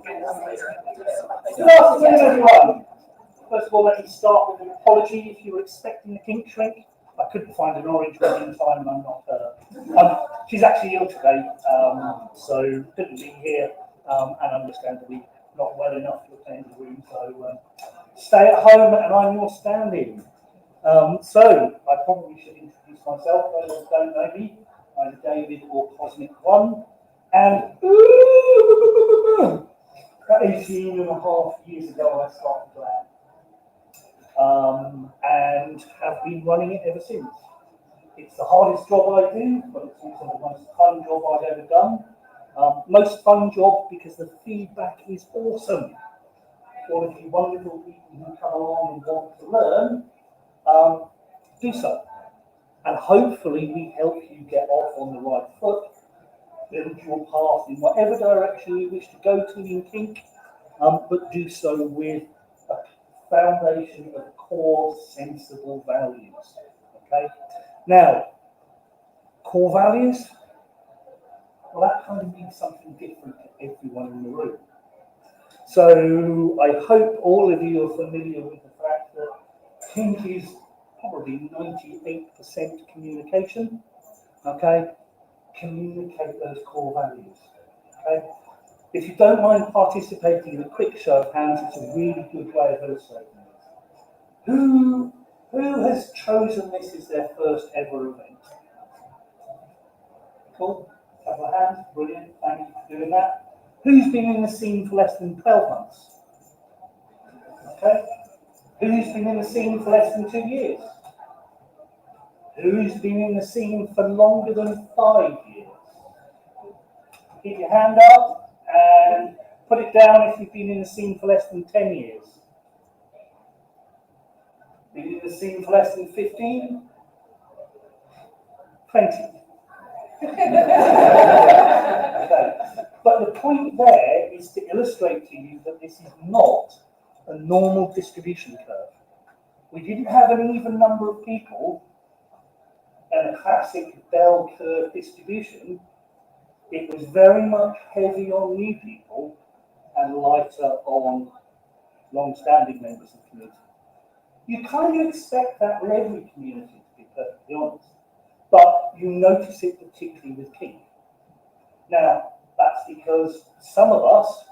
Good afternoon, everyone. First of all, let me start with an apology if you were expecting a kink shrink. I couldn't find an orange one in time, and I'm not her. She's actually ill today, so couldn't be here, and understandably not well enough to attend the room. So stay at home, and I'm your stand-in. So I probably should introduce myself. Those who don't know me, I'm David or Cosmic1, and 18 and a half years ago I started Lab, and have been running it ever since. It's the hardest job I do, but it's also the most fun job I've ever done. Most fun job because the feedback is awesome. All of you wonderful people who come along and want to learn, do so. And hopefully we help you get off on the right foot, build your path in whatever direction you wish to go to in kink, but do so with a foundation of core sensible values. Okay? Now, core values, well, that kind of means something different to everyone in the room. So I hope all of you are familiar with the fact that kink is probably 98% communication. Okay? Communicate those core values. Okay? If you don't mind participating in a quick show of hands, it's a really good way of illustrating this. Who has chosen this as their first ever event? Cool. Couple of hands. Brilliant. Thank you for doing that. Who's been in the scene for less than 12 months? Okay. Who's been in the scene for less than 2 years? Who's been in the scene for longer than 5 years? Keep your hand up and put it down if you've been in the scene for less than 10 years. Been in the scene for less than 15? 20. Okay. But the point there is to illustrate to you that this is not a normal distribution curve. We didn't have an even number of people and a classic bell curve distribution. It was very much heavy on new people and lighter on long-standing members of the community. You kind of expect that with every community, to be perfectly honest, but you notice it particularly with kink. Now, that's because some of us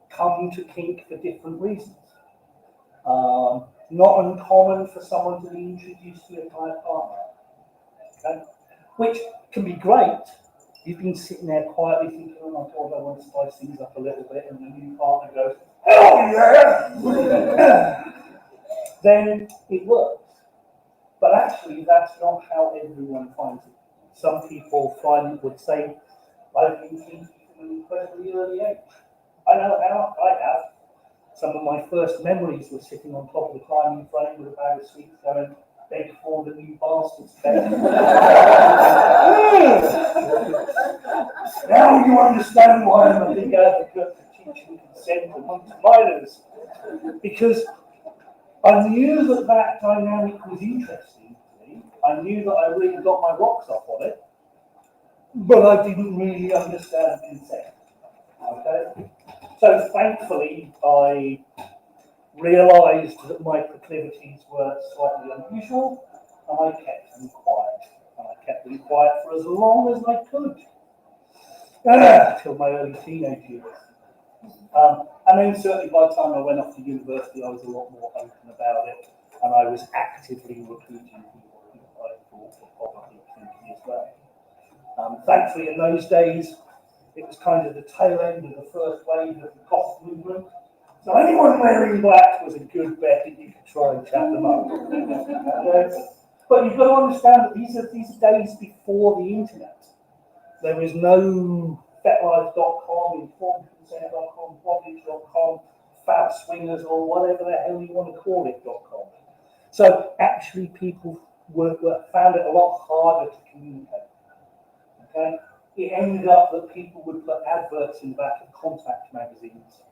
come to kink for different reasons. Not uncommon for someone to be introduced to a client partner, okay? Which can be great. You've been sitting there quietly thinking, oh my God, I want to spice things up a little bit, and the new partner goes, hell yeah! Then it works. But actually, that's not how everyone finds it. Some people would say, I've been kinky from an incredibly early age. I know how, I have. Some of my first memories were sitting on top of the climbing frame with a bag of sweets going, beg for the new bastards. Now you understand why I'm a big advocate for teaching consent amongst minors. Because I knew that dynamic was interesting to me. I knew that I really got my rocks off on it, but I didn't really understand consent. Okay? So thankfully, I realised that my proclivities were slightly unusual, and I kept them quiet. And I kept them quiet for as long as I could, till my early teenage years. And then certainly by the time I went off to university, I was a lot more open about it, and I was actively recruiting people who I thought were probably kinky as well. Thankfully, in those days, it was kind of the tail end of the first wave of the goth movement. So anyone wearing black was a good bet that you could try and chat them up. But you've got to understand that these are days before the internet. There was no FetLife.com, InformedConsent.com, Bondage.com, Fab Swingers, or whatever the hell you want to call it.com. So actually people found it a lot harder to communicate. Okay? It ended up that people would put adverts in the back of contact magazines,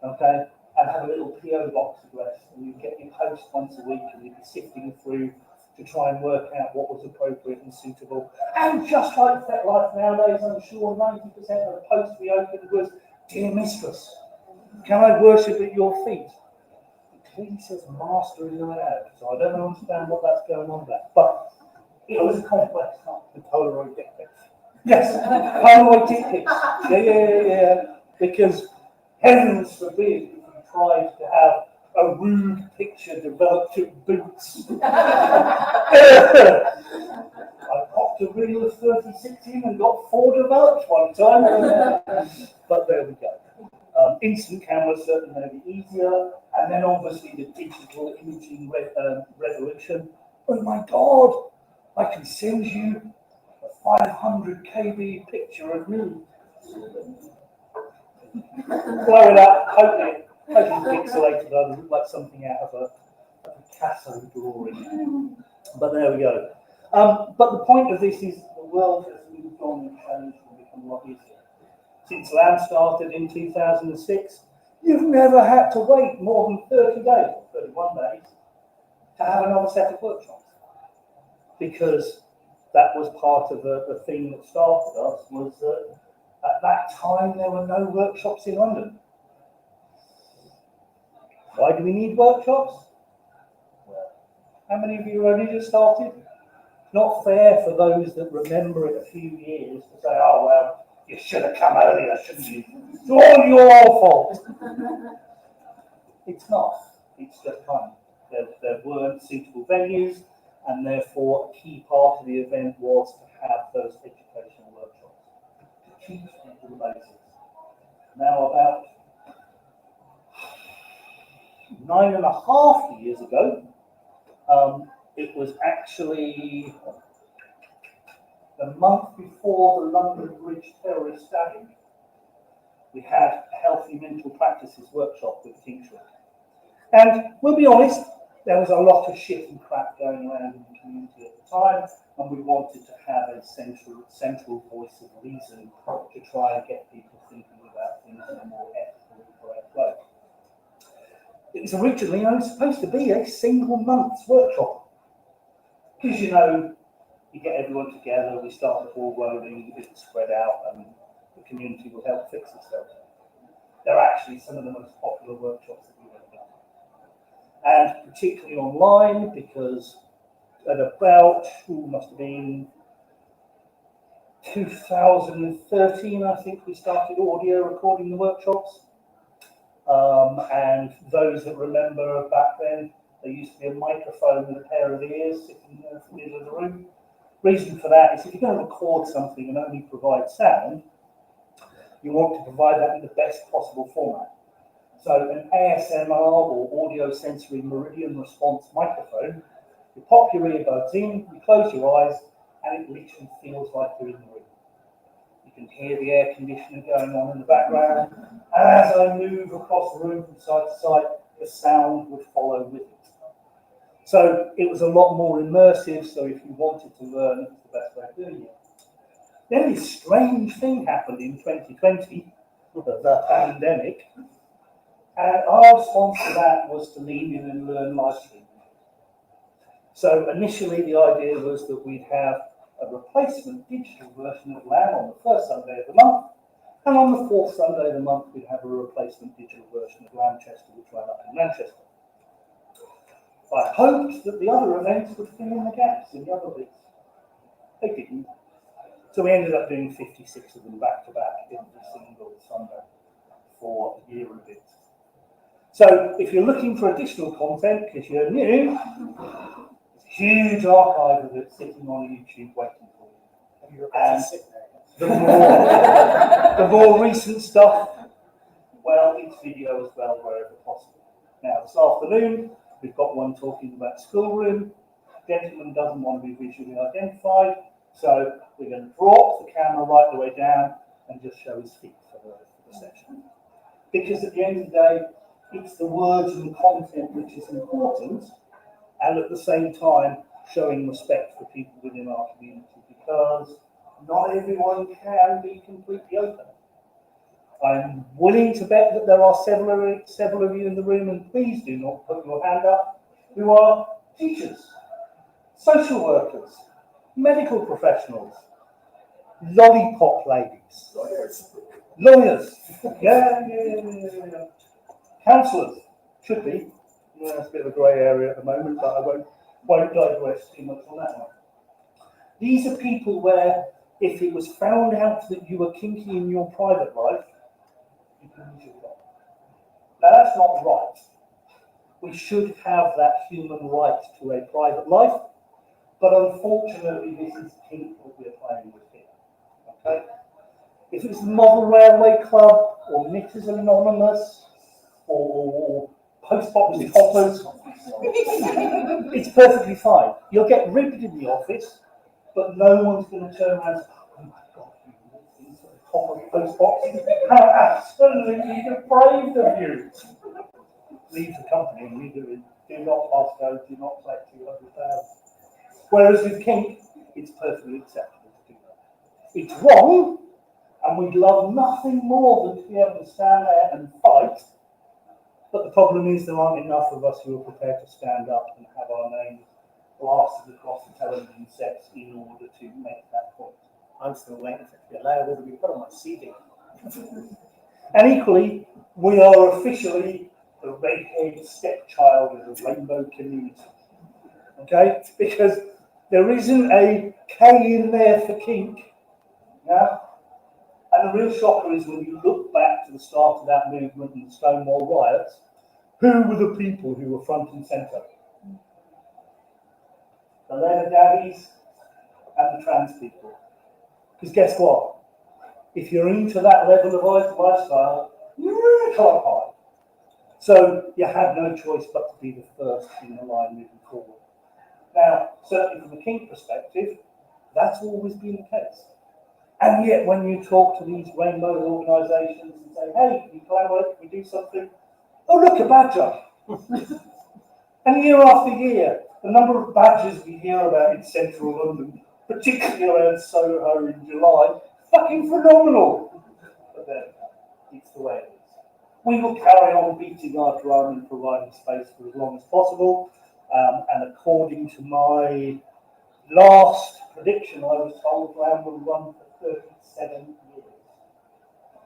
okay, and have a little PO box address, and you'd get your post once a week, and you'd be sifting through to try and work out what was appropriate and suitable. And just like FetLife nowadays, I'm sure 90% of the posts we opened was, Dear Mistress, Can I worship at your feet? It clearly says master is allowed, so I don't understand what that's going on there. But it was a complex time. The Polaroid dick pics. Yes, Polaroid dick pics. Yeah. Because heavens forbid if you tried to have a rude picture developed at boots. I popped a reel of 36 in and got 4 developed one time. But there we go. Instant cameras certainly made it easier, and then obviously the digital imaging revolution. Oh my God, I can send you a 500 KB picture of me. Blow it up, hopefully pixelated, I look like something out of a Picasso drawing. But there we go. But the point of this is the world has moved on and changed and become a lot easier. Since LAM started in 2006, you've never had to wait more than 30 days, 31 days, to have another set of workshops. Because that was part of the thing that started us, was that at that time there were no workshops in London. Why do we need workshops? Well, how many of you only just started? Not fair for those that remember it a few years to say, oh, well, you should have come earlier, shouldn't you? It's all your fault. It's not. It's just time. There weren't suitable venues, and therefore a key part of the event was to have those educational workshops to teach people the basics. Now, about 9.5 years ago, it was actually the month before the London Bridge terrorist stabbing. We had a healthy mental practices workshop with Tincture. And we'll be honest, there was a lot of shit and crap going around in the community at the time, and we wanted to have a central voice of reason to try and get people thinking about things in a more ethical and correct way. It was originally only supposed to be a single month's workshop. Because, you know, you get everyone together, we start the ball rolling, it spread out, and the community will help fix itself. They're actually some of the most popular workshops that we've ever done. And particularly online, because at about, must have been 2013, I think we started audio recording the workshops. And those that remember back then, there used to be a microphone with a pair of ears sitting in the middle of the room. Reason for that is if you're going to record something and only provide sound, you want to provide that in the best possible format. So an ASMR or audio sensory meridian response microphone, you pop your earbuds in, you close your eyes, and it literally feels like you're in the room. You can hear the air conditioner going on in the background. And as I move across the room from side to side, the sound would follow with it. So it was a lot more immersive, so if you wanted to learn, it was the best way of doing it. Then this strange thing happened in 2020, the pandemic, and our response to that was to lean in and learn live streaming. So initially the idea was that we'd have a replacement digital version of LAM on the first Sunday of the month, and on the fourth Sunday of the month we'd have a replacement digital version of Manchester, which ran up in Manchester. I hoped that the other events would fill in the gaps in the other bits. They didn't. So we ended up doing 56 of them back to back every single Sunday for a year and a bit. So if you're looking for additional content, because you're new, there's a huge archive of it sitting on YouTube waiting for you. And the more recent stuff, well, it's video as well wherever possible. Now this afternoon, we've got one talking about schoolroom. The gentleman doesn't want to be visually identified, so we're going to drop the camera right the way down and just show his feet for the session. Because at the end of the day, it's the words and the content which is important, and at the same time showing respect for people within our community, because not everyone can be completely open. I'm willing to bet that there are several of you in the room, and please do not put your hand up, who are teachers, social workers, medical professionals, lollipop ladies, Lawyers. Yeah. Counsellors. Should be. Yeah, that's a bit of a grey area at the moment, but I won't digress too much on that one. These are people where, if it was found out that you were kinky in your private life, you can lose your job. Now, that's not right. We should have that human right to a private life, but unfortunately, this is kink that we're playing with here. Okay? If it's Model Railway Club, or Knitters Anonymous, or Postbox Hoppers, it's perfectly fine. You'll get ribbed in the office, but no one's going to turn around and say, oh my God, you walked into the top of Postboxes. How absolutely depraved of you. Leave the company immediately. Do not pass go, do not collect 200,000. Whereas with kink, it's perfectly acceptable to do that. It's wrong, and we'd love nothing more than to be able to stand there and fight. But the problem is there aren't enough of us who are prepared to stand up and have our names blasted across the television sets in order to make that point. I'm still waiting for it to be allowed to be put on my CD. And equally, we are officially the red-haired stepchild of the rainbow community. Okay? Because there isn't a K in there for kink. Yeah? And the real shocker is when you look back to the start of that movement and the Stonewall riots, who were the people who were front and centre? The leather daddies and the trans people. Because guess what? If you're into that level of lifestyle, you really can't hide. So you have no choice but to be the first in the line moving forward. Now, certainly from a kink perspective, that's always been the case. And yet when you talk to these rainbow organisations and say, hey, can you collaborate, can we do something? Oh, look, a badger. And year after year, the number of badgers we hear about in central London, particularly around Soho in July, fucking phenomenal. But then, it's the way it is. We will carry on beating our drum and providing space for as long as possible. And according to my last prediction, I was told RAM will run for 37 years.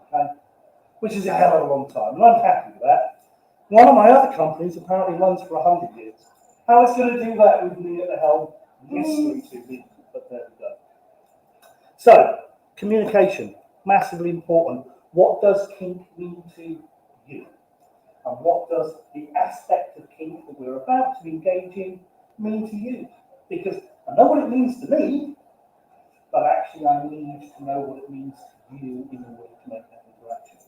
Okay? Which is a hell of a long time, and I'm happy with that. One of my other companies apparently runs for 100 years. How it's going to do that with me at the helm, mystery to me, but there we go. So, communication, massively important. What does kink mean to you? And what does the aspect of kink that we're about to engage in mean to you? Because I know what it means to me, but actually I need to know what it means to you in order to make that interaction.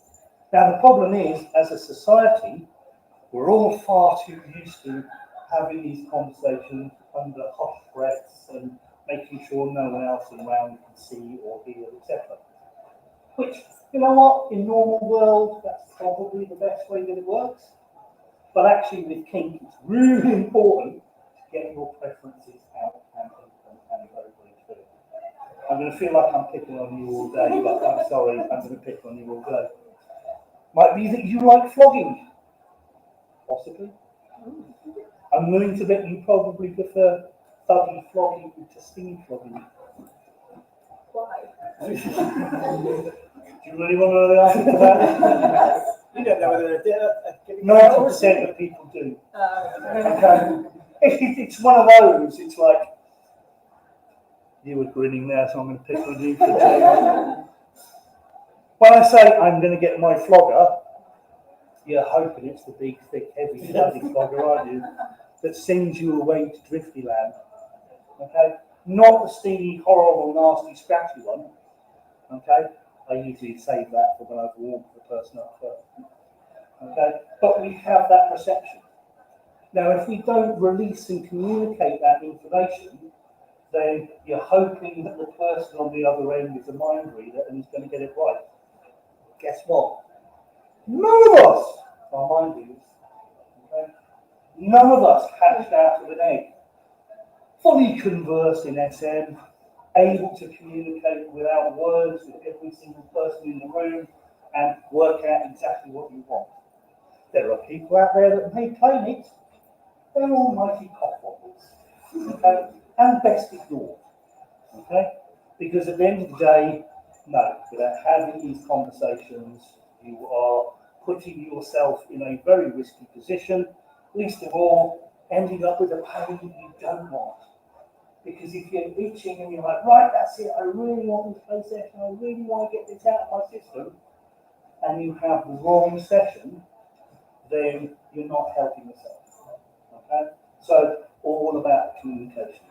Now the problem is, as a society, we're all far too used to having these conversations under hot breaths and making sure no one else around can see or hear, etc. Which, you know what, in normal world, that's probably the best way that it works. But actually with kink, it's really important to get your preferences out and open and very, very clear. I'm going to feel like I'm picking on you all day, but I'm sorry, I'm going to pick on you all day. Might be that you like flogging. Possibly. I'm willing to bet you probably prefer thuggy flogging to stingy flogging. Why? Do you really want to know the answer to that? You don't know whether they're 90% of people do. Okay. It's one of those. It's like, you were grinning there, so I'm going to pick on you for today. When I say I'm going to get my flogger, you're hoping it's the big, thick, heavy, bloody flogger, aren't you? That sends you away to Drifty Land. Okay? Not the stingy, horrible, nasty, scratchy one. Okay? I usually save that for when I've warmed the person up first. Okay? But we have that perception. Now, if we don't release and communicate that information, then you're hoping that the person on the other end is a mind reader and is going to get it right. Guess what? None of us are mind readers. Okay? None of us hatched out of an egg, fully conversed in SM, able to communicate without words with every single person in the room and work out exactly what you want. There are people out there that may claim it. They're almighty cockwaddles. Okay? And best ignored. Okay? Because at the end of the day, No, without having these conversations, you are putting yourself in a very risky position, least of all, ending up with a pain you don't want. Because if you're itching and you're like, right, that's it, I really want this play session, I really want to get this out of my system, and you have the wrong session, then you're not helping yourself. Okay? So, all about communication.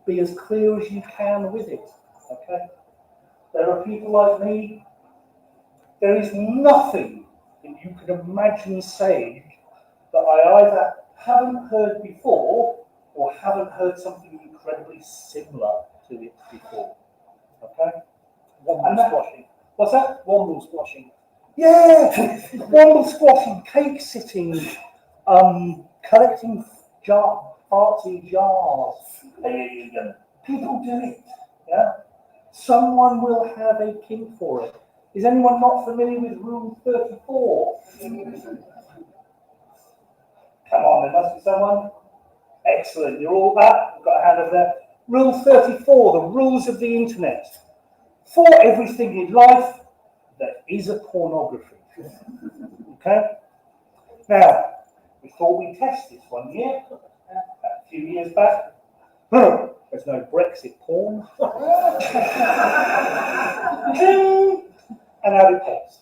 Be as clear as you can with it. Okay? There are people like me, there is nothing that you could imagine saying that I either haven't heard before or haven't heard something incredibly similar to it before. Okay? Womble squashing. What's that? Womble squashing. Yeah! Womble squashing, cake sitting, collecting parts in jars. People do it. Yeah? Someone will have a kink for it. Is anyone not familiar with Rule 34? Come on, there must be someone. Excellent, you're all that. I've got a hand over there. Rule 34, the rules of the internet. For everything in life, there is a pornography. Okay? Now, we thought we'd test this one year, a few years back. There's no Brexit porn. And out it pops.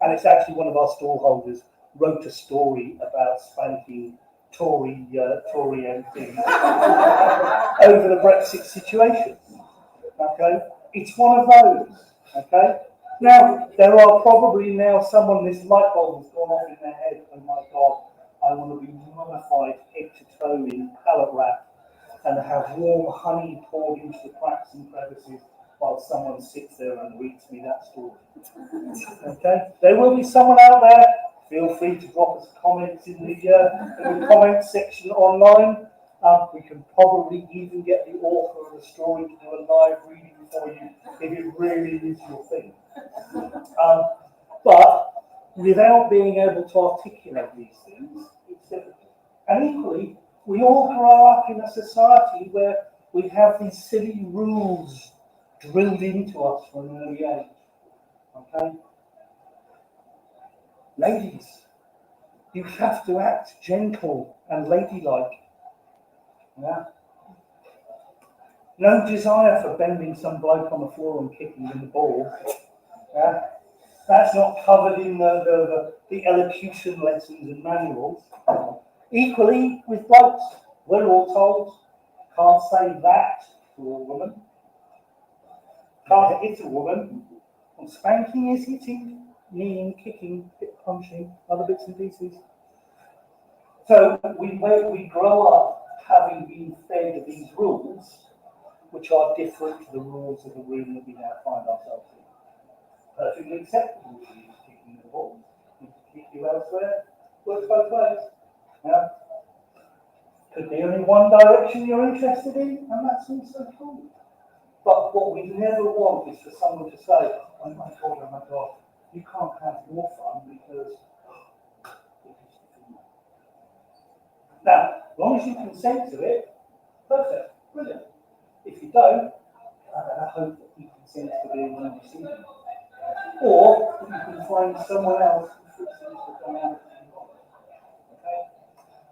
And it's actually one of our stallholders wrote a story about spanking Tory MPs over the Brexit situation. Okay? It's one of those. Okay? Now, there are probably now someone, this light bulb has gone off in their head, oh my God, I want to be mummified head to toe in pallet wrap and have warm honey poured into the cracks and crevices while someone sits there and reads me that story. Okay? There will be someone out there. Feel free to drop us comments in the comment section online. We can probably even get the author of the story to do a live reading for you if it really is your thing. But without being able to articulate these things, it's difficult. And equally, we all grow up in a society where we have these silly rules drilled into us from an early age. Okay? Ladies, you have to act gentle and ladylike. Yeah? No desire for bending some bloke on the floor and kicking in the ball. Yeah? That's not covered in the elocution lessons and manuals. Equally with blokes, we're all told, can't say that to a woman. Can't hit a woman. And spanking is hitting, kneeing, kicking, punching, other bits and pieces. So we grow up having been fed these rules, which are different to the rules of the room that we now find ourselves in. Perfectly acceptable to you kicking the ball. Kick you elsewhere, works both ways. Yeah. Could be only one direction you're interested in, and that's also cool. But what we never want is for someone to say, oh my God, you can't have your fun because. Now, as long as you consent to it, perfect, brilliant. If you don't, I hope that you consent to being on the receiving. Or you can find someone else who fixes to come out.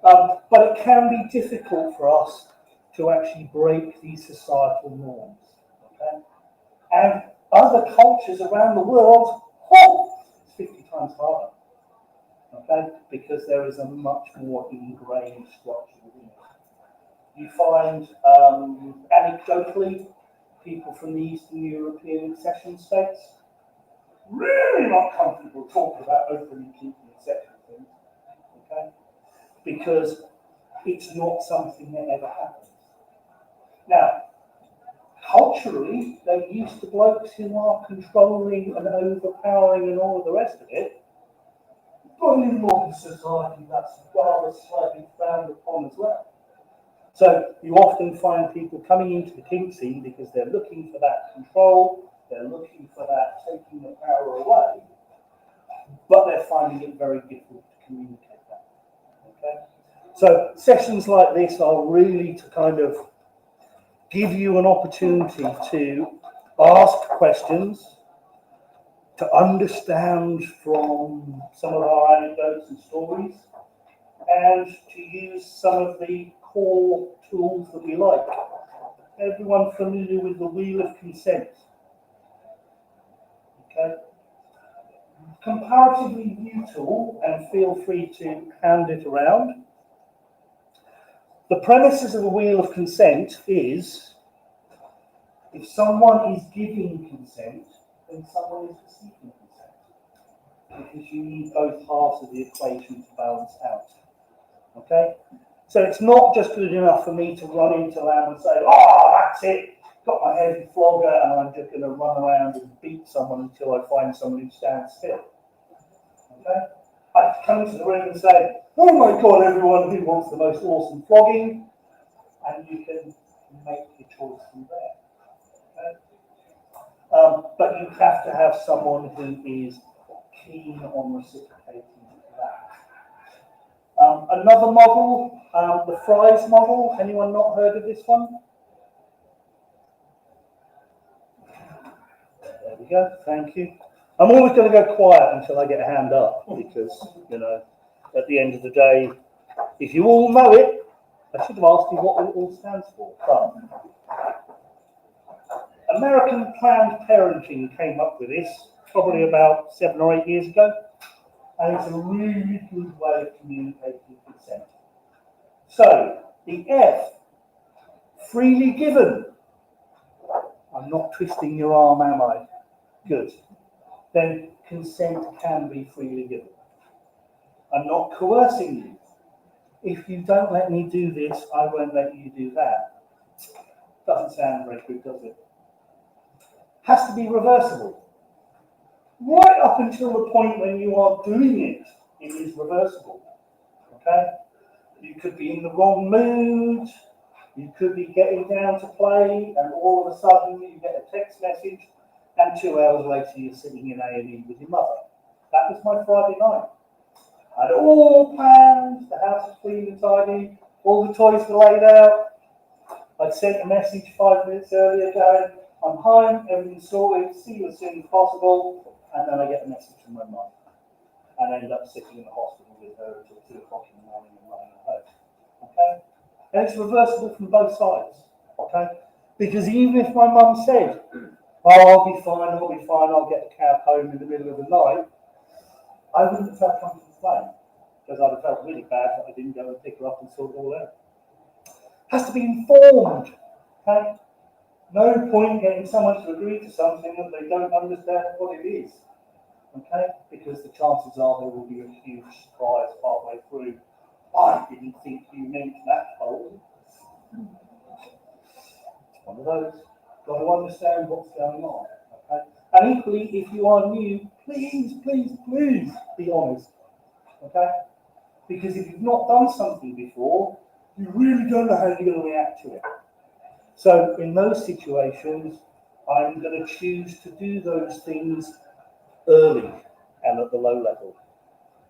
Okay? But it can be difficult for us to actually break these societal norms. Okay? And other cultures around the world, it's 50 times harder. Okay? Because there is a much more ingrained structure within it. You find, anecdotally, people from the Eastern European accession states really not comfortable talking about openly keeping sexual things. Okay? Because it's not something that ever happens. Now, culturally, they're used to blokes who are controlling and overpowering and all of the rest of it. But in modern society, that's rather slightly frowned upon as well. So you often find people coming into the kink scene because they're looking for that control, they're looking for that taking the power away, but they're finding it very difficult to communicate that. Okay? So sessions like this are really to kind of give you an opportunity to ask questions, to understand from some of our anecdotes and stories, and to use some of the core tools that we like. Everyone familiar with the wheel of consent? Okay. Comparatively new tool, and feel free to hand it around. The premises of a wheel of consent is, if someone is giving consent, then someone is receiving consent. Because you need both halves of the equation to balance out. Okay? So it's not just good enough for me to run into land and say, oh, that's it, got my heavy flogger, and I'm just going to run around and beat someone until I find someone who stands still. Okay? I come into the room and say, oh my God, everyone who wants the most awesome flogging, and you can make your choice from there. Okay? But you have to have someone who is keen on reciprocating that. Another model, the Fries model. Anyone not heard of this one? There we go, thank you. I'm always going to go quiet until I get a hand up, because, you know, at the end of the day, if you all know it, I should have asked you what it all stands for. But American Planned Parenting came up with this probably about 7 or 8 years ago, and it's a really good way of communicating consent. So, the F, freely given. I'm not twisting your arm, am I? Good. Then consent can be freely given. I'm not coercing you. If you don't let me do this, I won't let you do that. Doesn't sound very good, does it? Has to be reversible. Right up until the point when you are doing it, it is reversible. Okay? You could be in the wrong mood, you could be getting down to play, and all of a sudden you get a text message, and 2 hours later you're sitting in A&E with your mother. That was my Friday night. I had all planned, the house was clean and tidy, all the toys were laid out. I'd sent a message 5 minutes earlier going, I'm home, everything's sorted, see you as soon as possible, and then I get a message from my mum. And I end up sitting in the hospital with her until 2 o'clock in the morning and running home. Okay? And it's reversible from both sides. Okay? Because even if my mum said, oh, I'll be fine, I'll get a cab home in the middle of the night, I wouldn't have felt comfortable playing, because I'd have felt really bad that I didn't go and pick her up and sort it all out. Has to be informed. Okay? No point getting someone to agree to something that they don't understand what it is. Okay? Because the chances are there will be a huge surprise partway through. I didn't think you meant that whole. It's one of those. Got to understand what's going on. Okay? And equally, if you are new, please be honest. Okay? Because if you've not done something before, you really don't know how you're going to react to it. So in those situations, I'm going to choose to do those things early and at the low level.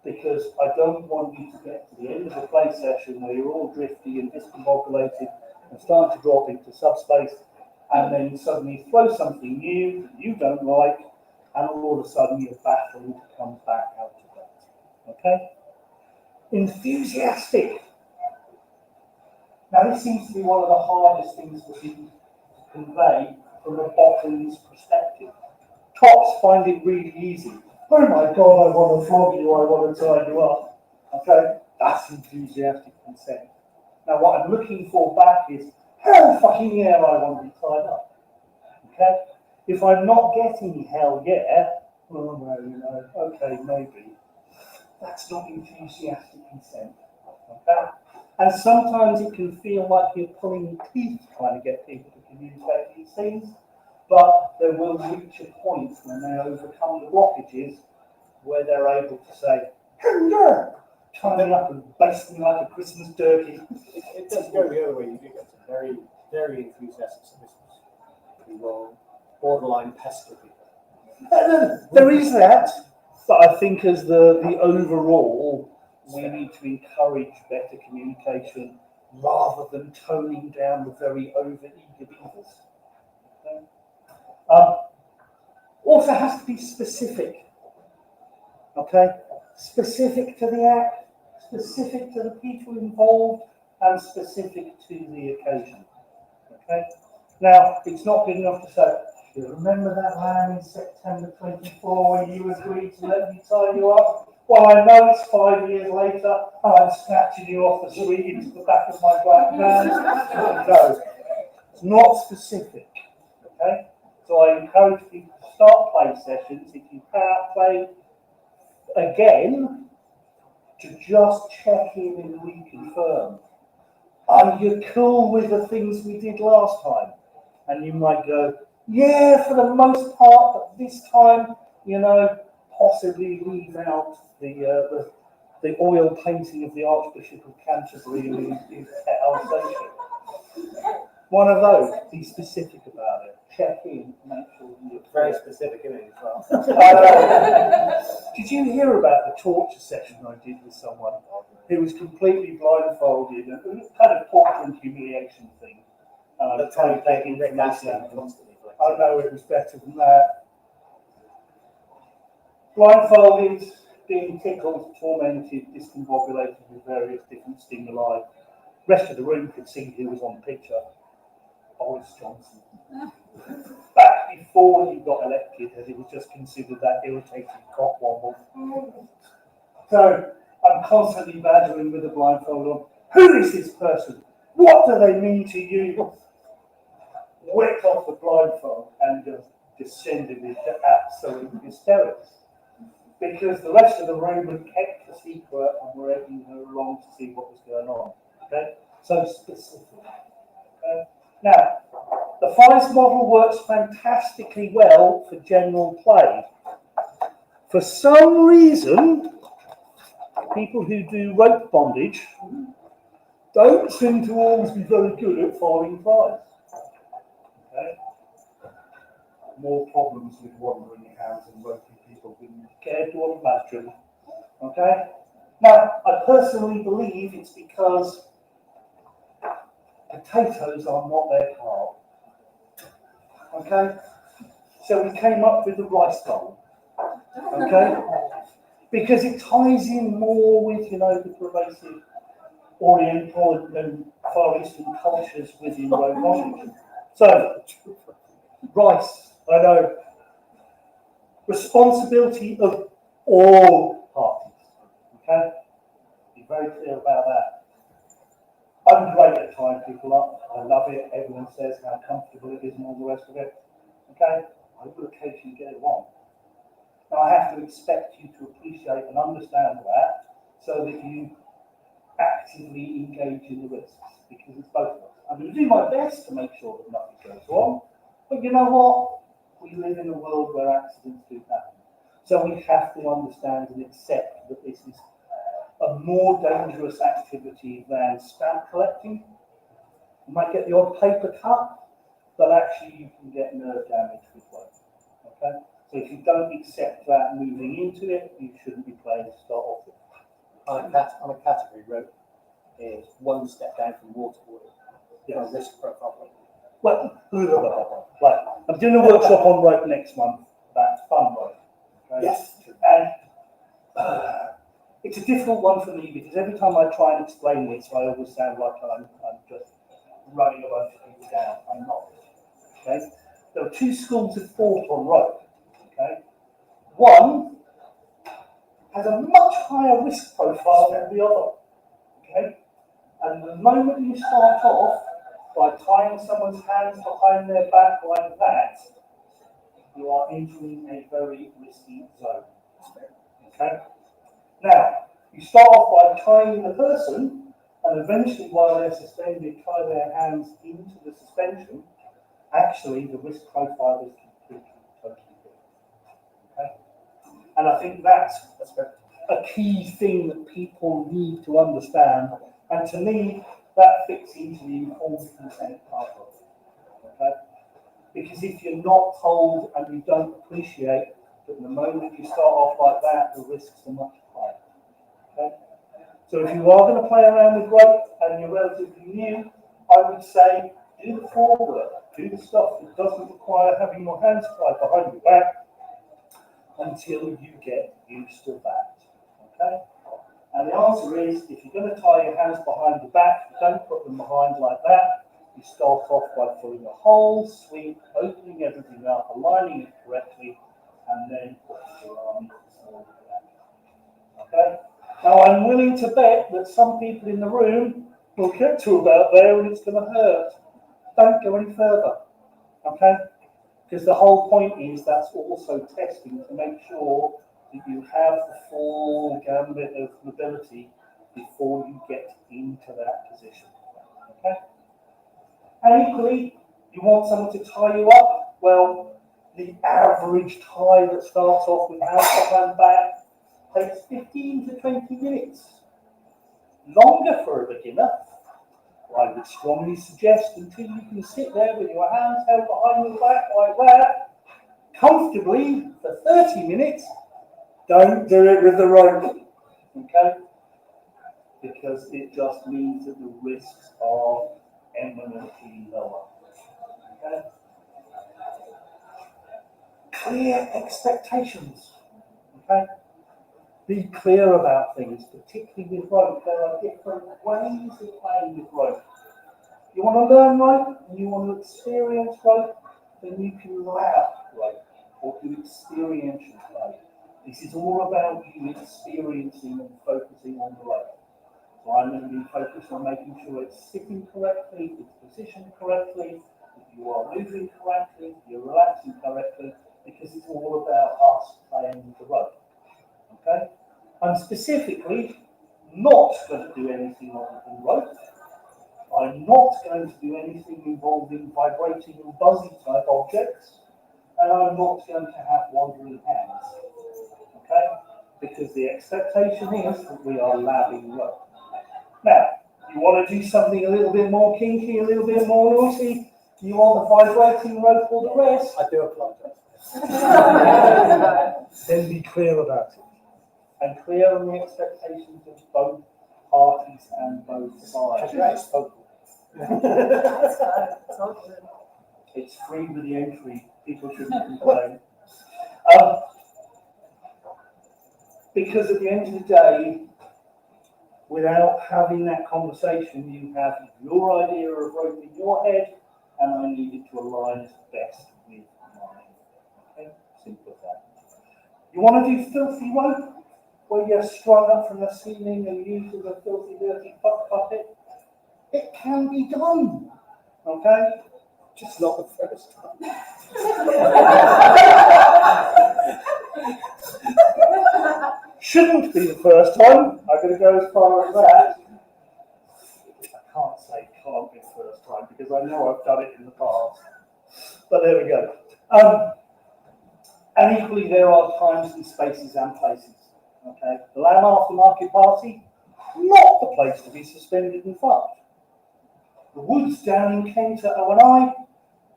Because I don't want you to get to the end of the play session where you're all drifty and discombobulated and start to drop into subspace, and then suddenly throw something new that you don't like, and all of a sudden you're baffled to come back out of that. Okay? Enthusiastic. Now this seems to be one of the hardest things for people to convey from a bottom's perspective. Tops find it really easy. Oh my God, I want to flog you, I want to tie you up. Okay, that's enthusiastic consent. Now what I'm looking for back is, hell fucking yeah, I want to be tied up. Okay? If I'm not getting hell yeah, well, no, you know, okay, maybe. That's not enthusiastic consent. Okay? And sometimes it can feel like you're pulling teeth trying to get people to communicate these things, but they will reach a point when they overcome the blockages where they're able to say, yeah, tie me up and baste me like a Christmas turkey. It does go the other way. You do get some very, very enthusiastic submissives who will borderline pester people. There is that, but I think as the overall, we need to encourage better communication rather than toning down the very over-eager beavers. Okay? Also has to be specific. Okay? Specific to the act, specific to the people involved, and specific to the occasion. Okay? Now, it's not good enough to say, "Do you remember that lamb in September 24 when you agreed to let me tie you up? Well, I know it's 5 years later, and I'm snatching you off the street into the back of my black van." No, it's not specific. Okay? So I encourage people to start play sessions. If you can't play again, to just check in and reconfirm. Are you cool with the things we did last time? And you might go, "Yeah, for the most part, but this time, possibly leave out the oil painting of the Archbishop of Canterbury in his pet Alsatian." One of those. Be specific about it. Check in, make sure you're Very specific, isn't it, as well? Did you hear about the torture session I did with someone who was completely blindfolded and it was kind of torture and humiliation thing? That's how you take Rick Astley constantly. I know it was better than that. Blindfolded, being tickled, tormented, discombobulated with various different stimuli. Rest of the room could see who was on the picture. Boris Johnson. Back before he got elected, as it was just considered that irritating cockwomble. So I'm constantly badgering with a blindfold on. Who is this person? What do they mean to you? Whipped off the blindfold and just descended into absolute hysterics. Because the rest of the room had kept the secret and were egging her along to see what was going on. Okay? So specific. Okay? Now, the Forest model works fantastically well for general play. For some reason, people who do rope bondage don't seem to always be very good at firing flies. Okay? More problems with wandering hands and roping people than you care to imagine. Okay? Now, I personally believe it's because potatoes are not their carb. Okay? So we came up with the rice bowl. Okay? Because it ties in more with, the pervasive Oriental and Far Eastern cultures within rope bondage. So, rice, I know. Responsibility of all parties. Okay? Be very clear about that. I'm great at tying people up. I love it. Everyone says how comfortable it is and all the rest of it. Okay? I will occasionally get it wrong. Now I have to expect you to appreciate and understand that so that you actively engage in the risks, because it's both of us. I'm going to do my best to make sure that nothing goes wrong, but you know what? We live in a world where accidents do happen. So we have to understand and accept that this is a more dangerous activity than stamp collecting. You might get the odd paper cut, but actually you can get nerve damage with both. Okay? So if you don't accept that moving into it, you shouldn't be playing to start off with. On a category, rope is one step down from waterboarding. Yes. Risk profile. Well, right. I'm doing a workshop on rope next month about fun rope. Okay? Yes. And it's a difficult one for me because every time I try and explain this, I always sound like I'm just running a bunch of people down. I'm not. Okay? There are two schools of thought on rope. Okay? One has a much higher risk profile than the other. Okay? And the moment you start off by tying someone's hands behind their back like that, you are entering a very risky zone. Okay? Now, you start off by tying the person, and eventually, while they're suspended, tie their hands into the suspension. Actually, the risk profile is completely, totally different. Okay? And I think that's a key thing that people need to understand. And to me, that fits into the informed consent part of it. Okay? Because if you're not told and you don't appreciate that the moment you start off like that, the risks are much higher. Okay? So if you are going to play around with rope and you're relatively new, I would say do the forework, do the stuff that doesn't require having your hands tied behind your back, until you get used to that. Okay? And the answer is, if you're going to tie your hands behind your back, don't put them behind like that. You start off by pulling a whole sweep, opening everything up, aligning it correctly, and then putting your arm forward back. Okay? Now I'm willing to bet that some people in the room will get to about there and it's going to hurt. Don't go any further. Okay? Because the whole point is that's also testing to make sure that you have the full gambit of mobility before you get into that position. Okay? And equally, you want someone to tie you up. Well, the average tie that starts off with hands behind back takes 15 to 20 minutes. Longer for a beginner. I would strongly suggest until you can sit there with your hands held behind your back like that, comfortably for 30 minutes. Don't do it with the rope, okay? Because it just means that the risks are eminently lower. Okay? Clear expectations. Okay? Be clear about things, particularly with rope. There are different ways of playing with rope. You want to learn rope and you want to experience rope, then you can lab rope or do experiential play. This is all about you experiencing and focusing on the rope. So I'm going to be focused on making sure it's sitting correctly, it's positioned correctly, that you are moving correctly, you're relaxing correctly, because it's all about us playing with the rope. Okay? I'm specifically not going to do anything other than rope. I'm not going to do anything involving vibrating and buzzy type objects, and I'm not going to have wandering hands. Okay? Because the expectation is that we are labbing rope. Now, you want to do something a little bit more kinky, a little bit more naughty, you want the vibrating rope or the rest? I do apologize. Then be clear about it. And clear on the expectations of both parties and both sides. It's free with the entry. People shouldn't complain. Because at the end of the day, without having that conversation, you have your idea of rope in your head, and I need it to align as best with mine. Okay? Simple as that. You want to do filthy rope, where you're strung up from the ceiling and used as a filthy, dirty puppet? It can be done. Okay? Just not the first time. Shouldn't be the first time. I'm going to go as far as that. I can't say can't be the first time because I know I've done it in the past. But there we go. And equally, there are times and spaces and places. Okay, the Lamb Aftermarket Party, not the place to be suspended and fucked. The woods down in Kent at O&I,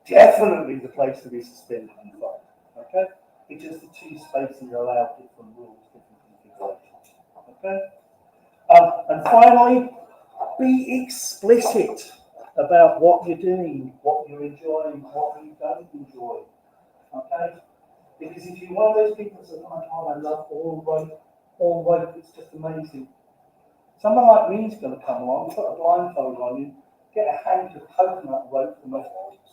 definitely the place to be suspended and fucked. Okay, because the two spaces allow different rules, different configurations. Okay, and finally, be explicit about what you're doing, what you're enjoying, what you don't enjoy. Okay, because if you're one of those people that says, "Oh my God, I love all rope, it's just amazing." Someone like me is going to come along, put a blindfold on you, get a hank of coconut rope, the most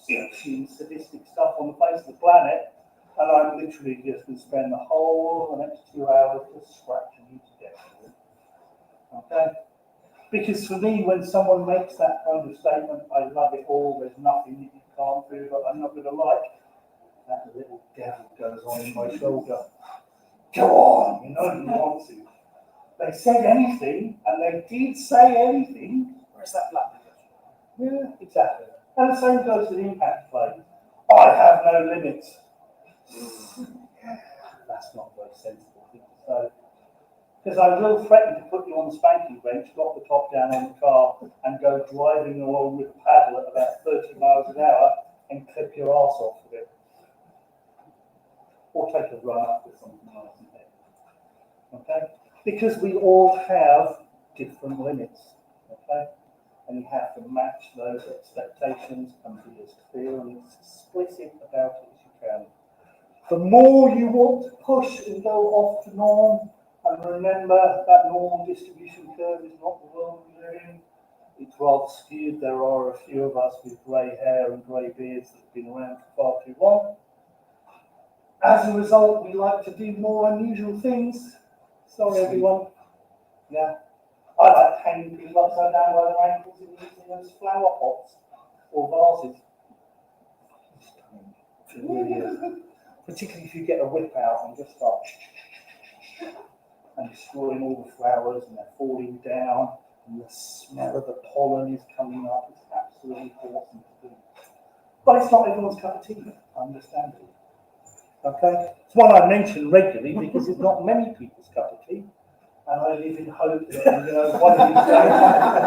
itchy and sadistic stuff on the face of the planet, and I'm literally just going to spend the whole the next 2 hours just scratching you to death. Okay? Because for me, when someone makes that kind of statement, I love it all, there's nothing that you can't do that I'm not going to like, that little devil goes on in my shoulder. Go on, you want to. They said anything, and they did say anything. Where's that black? Yeah, exactly. And the same goes to the impact play. I have no limits. That's not very sensible thing to say. Because I will threaten to put you on the spanking bench, drop the top down on the car, and go driving along with a paddle at about 30 miles an hour and clip your arse off with it. Or take a run up with something nice and heavy. Okay? Because we all have different limits. Okay? And you have to match those expectations and be as clear and as explicit about it as you can. The more you want to push and go off to norm, and remember that normal distribution curve is not the world we live in. It's rather skewed. There are a few of us with grey hair and grey beards that have been around for far too long. As a result, we like to do more unusual things. Sorry, everyone. Yeah. I like hanging people upside down by their ankles and using them as flower pots or vases. It really is. Particularly if you get a whip out and just start and destroying all the flowers and they're falling down and the smell of the pollen is coming up. It's absolutely awesome to do. But it's not everyone's cup of tea, understandably. Okay? It's one I mention regularly because it's not many people's cup of tea. And I live in hope that, one of these days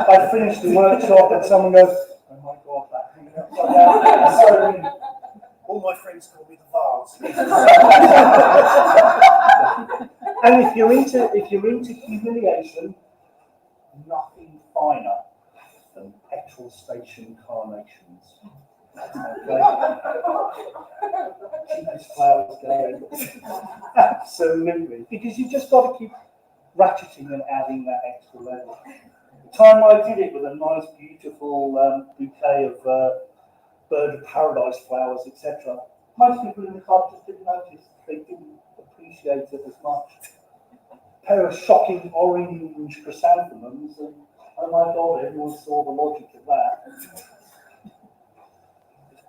I finish the workshop and someone goes, oh my God, that hanging upside down. So, All my friends call me the vase. and if you're into humiliation, nothing finer than petrol station carnations. Okay. Cheapest flowers going. Absolutely, because you just got to keep ratcheting and adding that extra level. The time I did it with a nice, beautiful bouquet of bird of paradise flowers, etc. Most people in the club just didn't notice. They didn't appreciate it as much. A pair of shocking orange chrysanthemums, and oh my God, everyone saw the logic of that.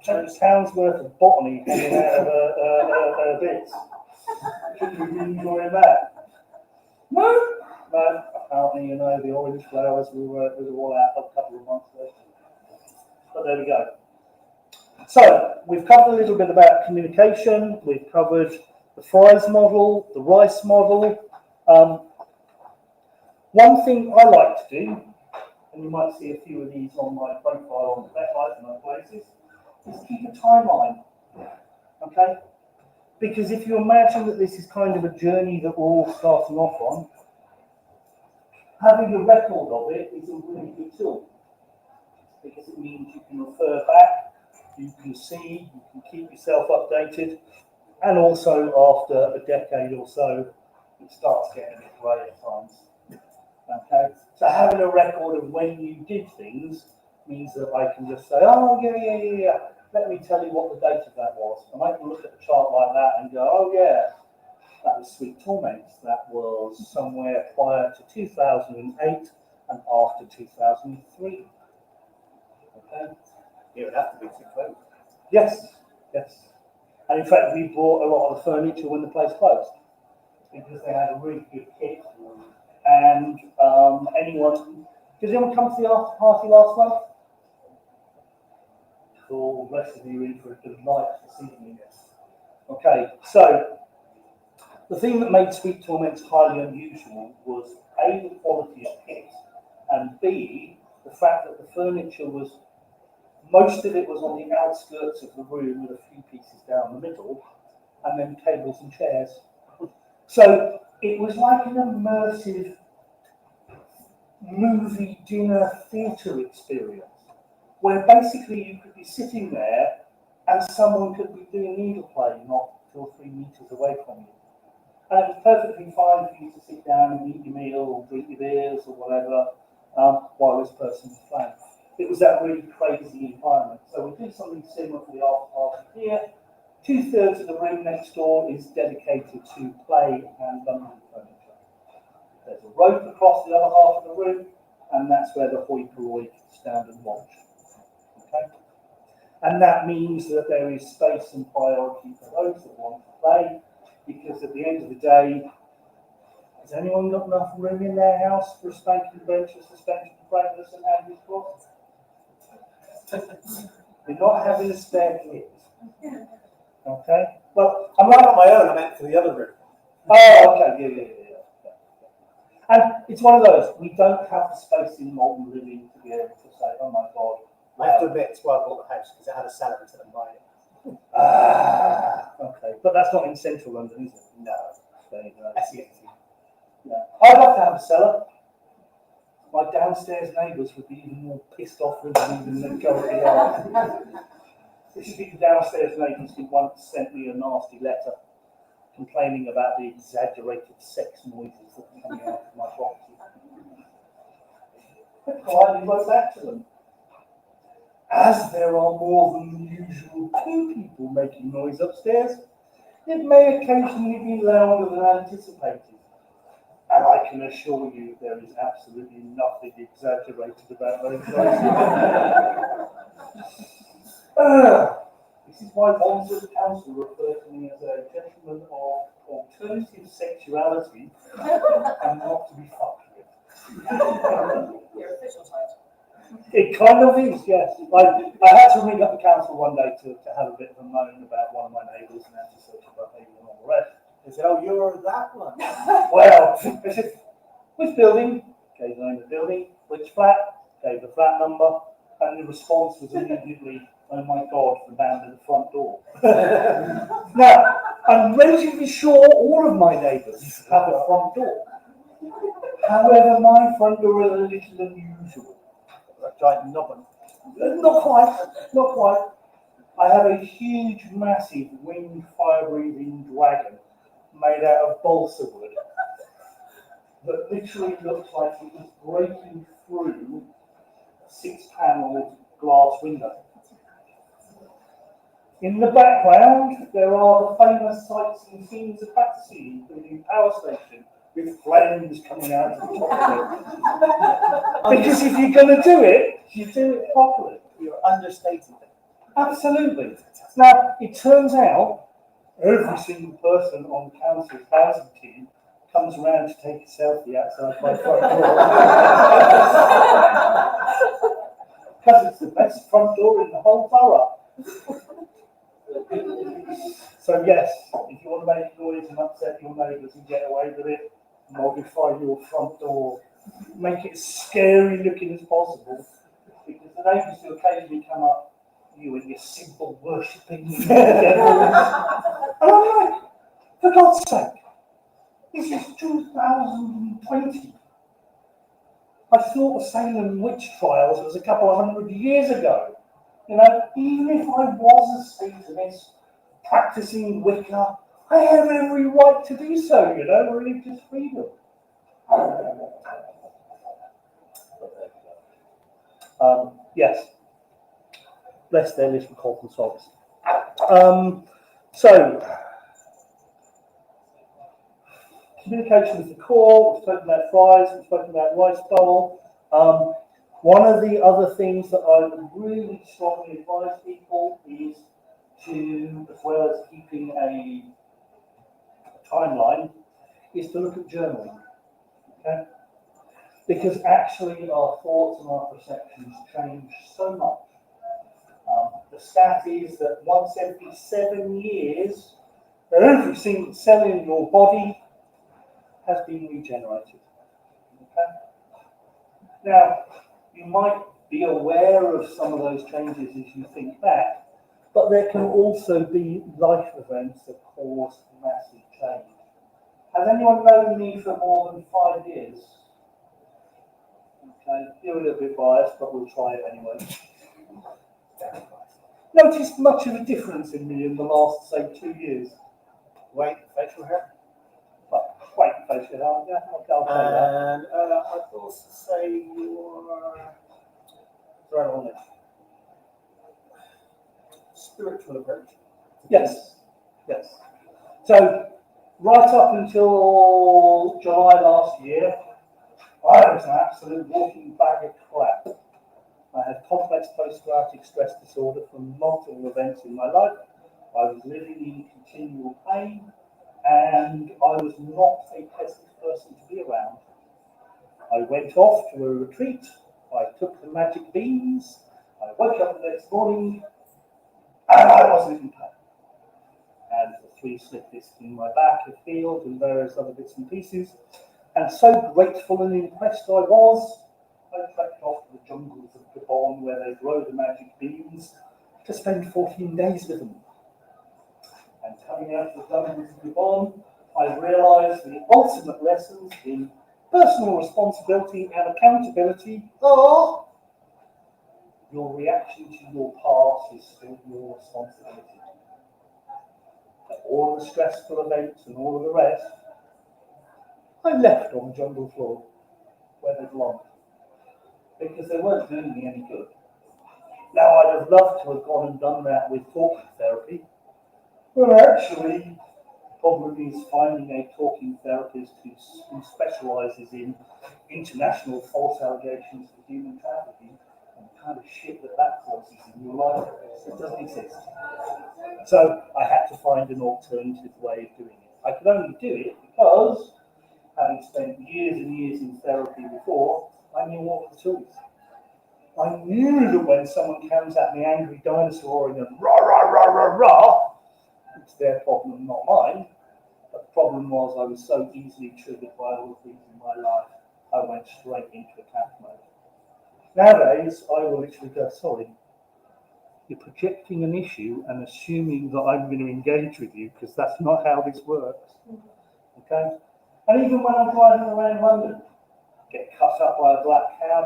£10 worth of botany hanging out of her bits. Shouldn't we be enjoying that? No. Apparently, the orange flowers were all out a couple of months later. But there we go. So, we've covered a little bit about communication, we've covered the Fry's model, the Rice model. One thing I like to do, and you might see a few of these on my profile on the website and other places, is keep a timeline. Okay? Because if you imagine that this is kind of a journey that we're all starting off on, having a record of it is a really good tool. Because it means you can refer back, you can see, you can keep yourself updated, and also after a decade or so, it starts getting a bit grey at times. Okay, so having a record of when you did things means that I can just say, oh yeah, let me tell you what the date of that was. And I can look at the chart like that and go, oh yeah, that was Sweet Torments. That was somewhere prior to 2008 and after 2003. Okay. It would have to be too close. Yes. And in fact, we bought a lot of the furniture when the place closed because they had a really good kit. And did anyone come to the after party last month? Cool, the rest of you are in for a good night this evening. Okay, so the thing that made Sweet Torments highly unusual was A, the quality of kit, and B, the fact that the furniture was, most of it was on the outskirts of the room with a few pieces down the middle, and then tables and chairs. So it was like an immersive movie dinner theatre experience, where basically you could be sitting there and someone could be doing needleplay not 2 or 3 meters away from you. And it was perfectly fine for you to sit down and eat your meal or drink your beers or whatever while this person was playing. It was that really crazy environment. So we did something similar for the after party here. 2/3 of the room next door is dedicated to play and London furniture. There's a rope across the other half of the room, and that's where the hoi polloi can stand and watch. Okay? And that means that there is space and priority for those that want to play, because at the end of the day, has anyone got enough room in their house for a spanking bench, a suspension frameless, and handy cross? You're not having a spare kit. Okay? Well, I'm right on my own, I meant for the other room. Oh, okay, yeah. And it's one of those, we don't have the space in modern living to be able to say, oh my God. I have to admit, it's why I bought the house, because it had a cellar instead of buying it. Okay. But that's not in central London, is it? No. There you go. SE18. Yeah. I'd love to have a cellar. My downstairs neighbours would be even more pissed off with me than they currently are. This is because downstairs neighbours who once sent me a nasty letter complaining about the exaggerated sex noises that were coming out of my property. I politely wrote back to them. As there are more than the usual 2 people making noise upstairs, it may occasionally be louder than anticipated. And I can assure you there is absolutely nothing exaggerated about those noises. This is why bonds of the council refer to me as a gentleman of alternative sexuality and not to be fucked with. Your official title. It kind of is, yes. I had to ring up the council one day to have a bit of a moan about one of my neighbours and antisocial behaviour and all the rest. They said, oh, you're that one. Well, they said, which building? Gave the name of the building. Which flat? Gave the flat number. And the response was immediately, oh my God, from down to the front door. Now, I'm relatively sure all of my neighbours have a front door. However, my front door is a little unusual. A giant nubbin. Not quite, not quite. I have a huge, massive, winged, fire-breathing dragon made out of balsa wood that literally looks like it was breaking through a 6-panelled glass window. In the background, there are the famous sights and scenes of Battersea, including Power Station, with flames coming out of the top of it. Because if you're going to do it, you do it properly. You're understating it. Absolutely. Now, it turns out every single person on the council's housing team comes around to take a selfie outside my front door. Because it's the best front door in the whole borough. So yes, if you want to make noise and upset your neighbours and get away with it, modify your front door. Make it as scary looking as possible. Because the neighbours who occasionally come up, you and your simple worshipping devil. And I'm like, for God's sake, this is 2020. I thought the Salem witch trials was a couple of 100 years ago. You know, even if I was a Satanist practicing Wicca, I have every right to do so, you know, religious freedom. Yes. Bless their little cotton socks. So, communication is the core. We've spoken about fries, we've spoken about rice bowl. One of the other things that I would really strongly advise people is to, as well as keeping a timeline, is to look at journaling. Okay? Because actually our thoughts and our perceptions change so much. The stat is that once every 7 years, every single cell in your body has been regenerated. Okay? Now, you might be aware of some of those changes as you think back, but there can also be life events that cause massive change. Has anyone known me for more than 5 years? Okay, you're a little bit biased, but we'll try it anyway. Noticed much of a difference in me in the last, say, 2 years? White facial hair. White facial hair, yeah, I'll tell you that. And I'd also say your spiritual approach. Yes, yes. So, right up until July last year, I was an absolute walking bag of crap. I had complex post-traumatic stress disorder from multiple events in my life. I was living in continual pain, and I was not a pleasant person to be around. I went off to a retreat. I took the magic beans. I woke up the next morning, and I wasn't in pain. And the 3 slip discs in my back had healed, and various other bits and pieces. And so grateful and impressed I was, I trekked off to the jungles of Gabon where they grow the magic beans to spend 14 days with them. And coming out of the jungles of Gabon, I realised the ultimate lessons in personal responsibility and accountability are your reaction to your past is still your responsibility. All the stressful events and all of the rest, I left on the jungle floor where they belonged because they weren't doing me any good. Now, I'd have loved to have gone and done that with talking therapy, but actually, the problem is finding a talking therapist who specialises in international false allegations for human trafficking and the kind of shit that causes in your life. It doesn't exist. So I had to find an alternative way of doing it. I could only do it because, having spent years and years in therapy before, I knew what the tools. I knew that when someone comes at me angry dinosauring and rah, rah, rah, rah, rah, it's their problem, not mine. But the problem was I was so easily triggered by all the things in my life, I went straight into attack mode. Nowadays, I will literally go, sorry, you're projecting an issue and assuming that I'm going to engage with you because that's not how this works. Okay? And even when I'm driving around London, get cut up by a black cab,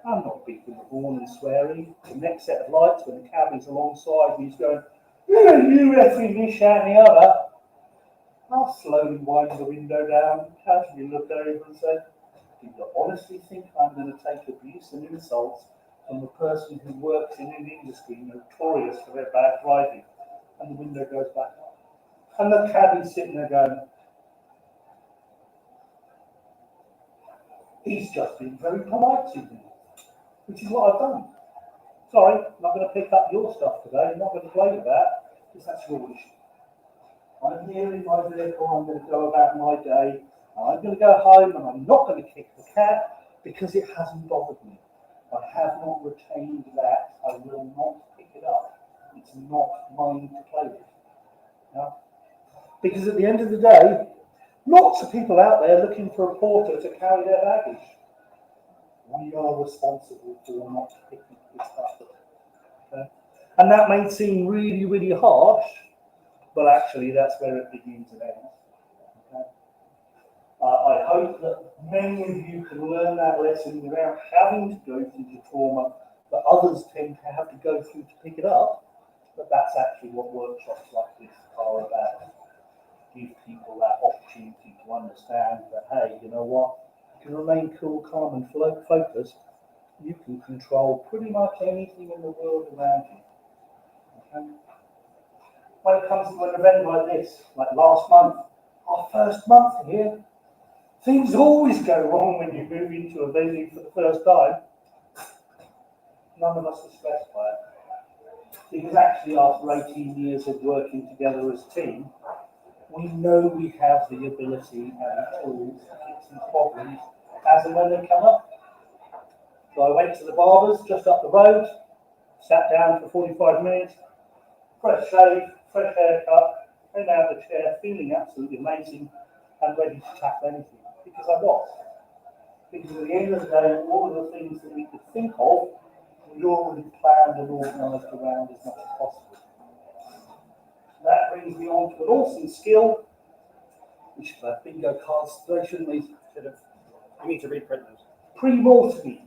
I'm not beeping the horn and swearing. The next set of lights, when the cab is alongside me, he's going, you effing this, that, and the other. I'll slowly wind the window down, casually look over and say, do you honestly think I'm going to take abuse and insults from the person who works in an industry notorious for their bad driving? And the window goes back up. And the cabbie's sitting there going, he's just been very polite to me, which is what I've done. Sorry, I'm not going to pick up your stuff today. I'm not going to play with that, because that's your issue. I'm here in my vehicle, I'm going to go about my day, and I'm going to go home, and I'm not going to kick the cat, because it hasn't bothered me. I have not retained that. I will not pick it up. It's not mine to play with. No? Because at the end of the day, lots of people out there looking for a porter to carry their baggage. We are responsible for not picking this up. Okay? And that may seem really, really harsh, but actually that's where it begins and ends. Okay? I hope that many of you can learn that lesson without having to go through the trauma that others tend to have to go through to pick it up, but that's actually what workshops like this are about. Give people that opportunity to understand that, hey, you know what? You can remain cool, calm, and focused. You can control pretty much anything in the world around you. Okay? When it comes to an event like this, like last month, our first month here, things always go wrong when you move into a venue for the first time. None of us are stressed by it. Because actually, after 18 years of working together as a team, we know we have the ability and the tools to fix these problems as and when they come up. So I went to the barber's just up the road, sat down for 45 minutes, fresh shave, fresh haircut, came out of the chair feeling absolutely amazing and ready to tackle anything. Because I was. Because at the end of the day, all of the things that we could think of, we already planned and organised around as much as possible. That brings me on to an awesome skill, which is a bingo card station. You need to reprint those. Pre-mortem.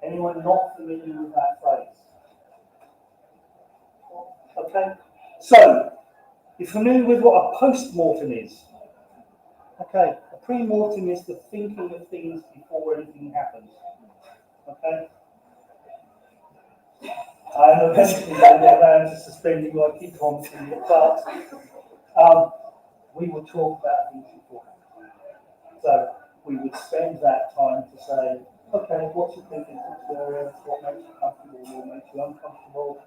Anyone not familiar with that phrase? Okay. So, you're familiar with what a post-mortem is? Okay. A pre-mortem is the thinking of things before anything happens. Okay. I'm eventually going to get around to suspending my keycom from your class. We would talk about things beforehand. So we would spend that time to say, okay, what's your thinking experience? What makes you comfortable? What makes you uncomfortable?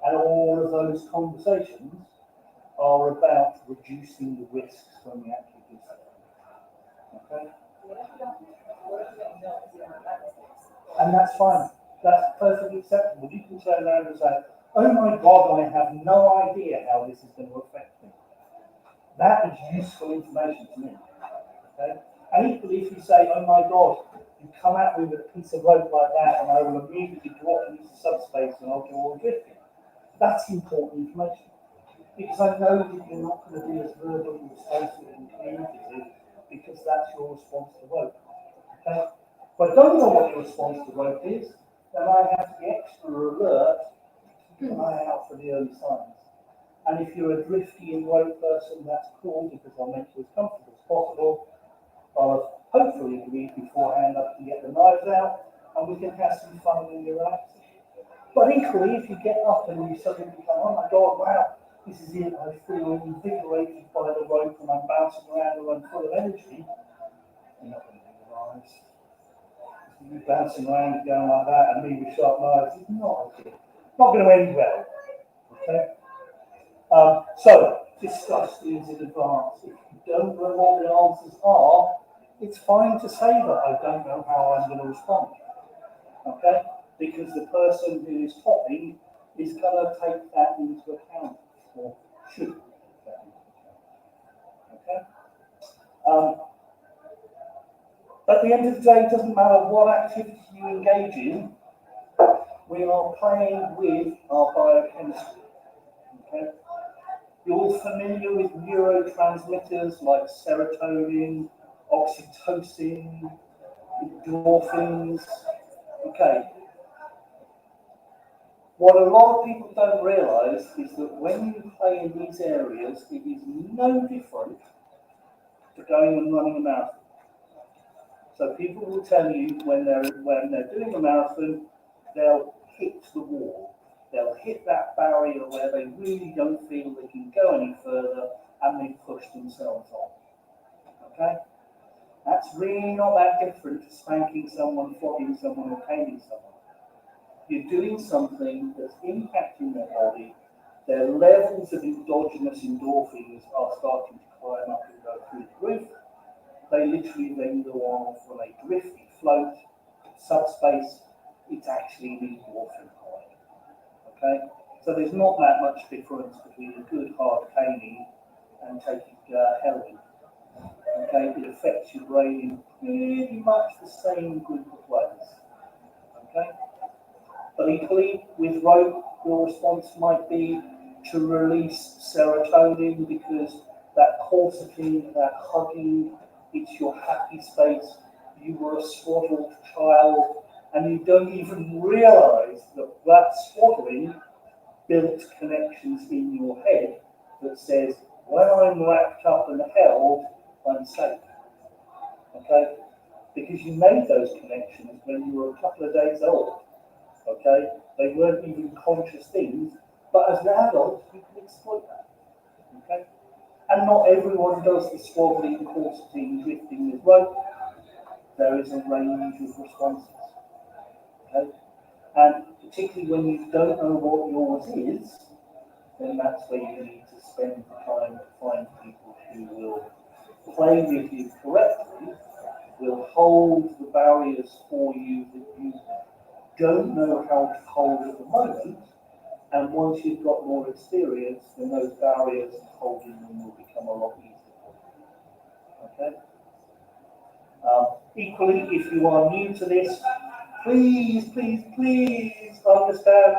And all of those conversations are about reducing the risks when we actually do something. Okay? And that's fine. That's perfectly acceptable. You can turn around and say, oh my God, I have no idea how this is going to affect me. That is useful information to me. Okay? And equally, if you say, oh my God, you come at me with a piece of rope like that and I will immediately drop into subspace and I'll go all drifting. That's important information. Because I know that you're not going to be as verbally responsive and communicative because that's your response to rope. Okay? If I don't know what your response to rope is, then then I have to be extra alert to keep an eye out for the early signs. And if you're a drifty and road person, that's cool because I'll make you as comfortable as possible. I'll hopefully agreed beforehand I can get the knives out and we can have some fun when you're relaxing. But equally, if you get up and you suddenly become, oh my God, wow, this is it, I feel invigorated by the rope and I'm bouncing around and I'm full of energy, you're not going to do the knives. You bouncing around and going like that and me with sharp knives is not okay. Not going to end well. Okay? So, discuss these in advance. If you don't know what the answers are, it's fine to say that I don't know how I'm going to respond. Okay? Because the person who is topping is going to take that into account, or should take that into account. Okay? At the end of the day, it doesn't matter what activity you engage in, we are playing with our biochemistry. Okay? You're familiar with neurotransmitters like serotonin, oxytocin, endorphins. Okay. What a lot of people don't realise is that when you play in these areas, it is no different to going and running a marathon. So people will tell you when they're doing a marathon, they'll hit the wall. They'll hit that barrier where they really don't feel they can go any further and they push themselves on. Okay? That's really not that different to spanking someone, flogging someone, or caning someone. You're doing something that's impacting their body. Their levels of endogenous endorphins are starting to climb up and go through the roof. They literally then go on from a drifty float, subspace. It's actually the endorphin high. Okay? So there's not that much difference between a good hard caning and taking heroin. Okay? It affects your brain in pretty much the same group of ways. Okay? But equally, with rope, your response might be to release serotonin because that corseting, that hugging, it's your happy space. You were a swaddled child, and you don't even realize that that swaddling built connections in your head that says, when I'm wrapped up and held, I'm safe. Okay? Because you made those connections when you were a couple of days old. Okay? They weren't even conscious things, but as an adult, you can exploit that. Okay? And not everyone does the swaddling, corseting, drifting with rope. There is a range of responses. Okay? And particularly when you don't know what yours is, then that's where you need to spend the time to find people who will play with you correctly, will hold the barriers for you that you don't know how to hold at the moment, and once you've got more experience, then those barriers and holding them will become a lot easier. Okay? Equally, if you are new to this, please understand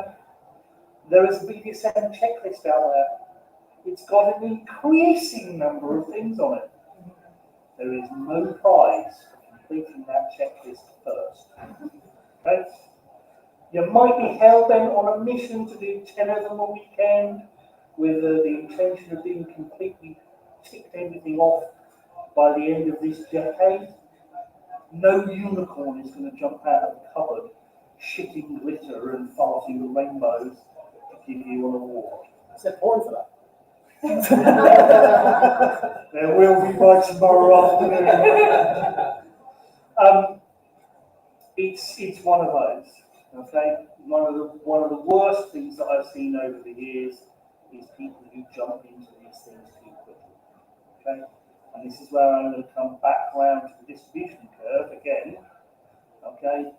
there is a BDSM checklist out there. It's got an increasing number of things on it. There is no prize for completing that checklist first. Okay? You might be hell-bent on a mission to do 10 of them a weekend with the intention of being completely ticked everything off by the end of this decade. No unicorn is going to jump out of the cupboard, shitting glitter and farting rainbows to give you an award. Is there porn for that? There will be by tomorrow afternoon. It's one of those. Okay, one of the worst things that I've seen over the years is people who jump into these things too quickly. Okay, and this is where I'm going to come back around to the distribution curve again. Okay,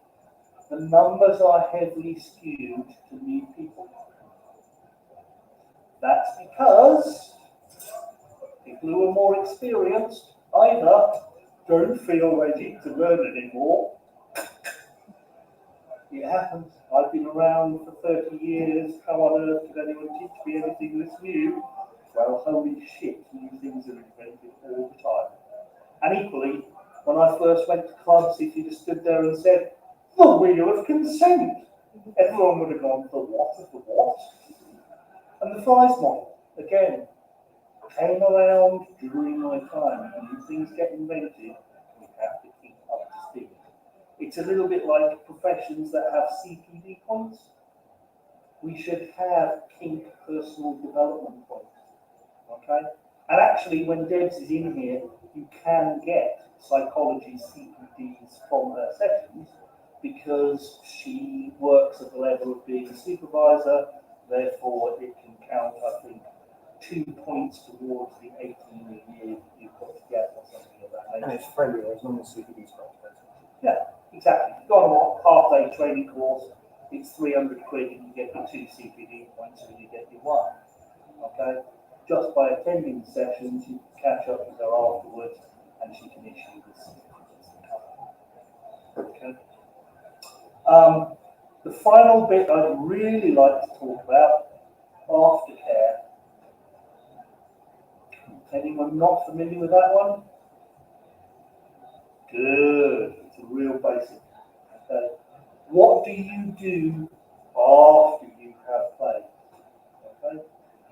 the numbers are heavily skewed to new people. That's because people who are more experienced either don't feel ready to learn anymore. It happens. I've been around for 30 years. How on earth could anyone teach me anything that's new? Well, holy shit, new things are invented all the time. And equally, when I first went to clubs, if you just stood there and said, the wheel of consent, Everyone would have gone, the what of the what? And the fries model, again, came around during my time. New things get invented, we have to keep up to speed. It's a little bit like professions that have CPD points. We should have kink personal development points. Okay? And actually, when Debs is in here, you can get psychology CPDs from her sessions because she works at the level of being a supervisor, therefore it can count, I think, 2 points towards the 18 a year you put together or something of that nature. And it's free as long as CPD's got it. Yeah, exactly. You've got a half-day training course, it's 300 quid and you get your 2 CPD points and you get your 1. Okay? Just by attending the sessions, you can catch up with her afterwards and she can issue this. Okay? The final bit I'd really like to talk about, aftercare. Anyone not familiar with that one? Good. It's a real basic. Okay. What do you do after you have played? Okay.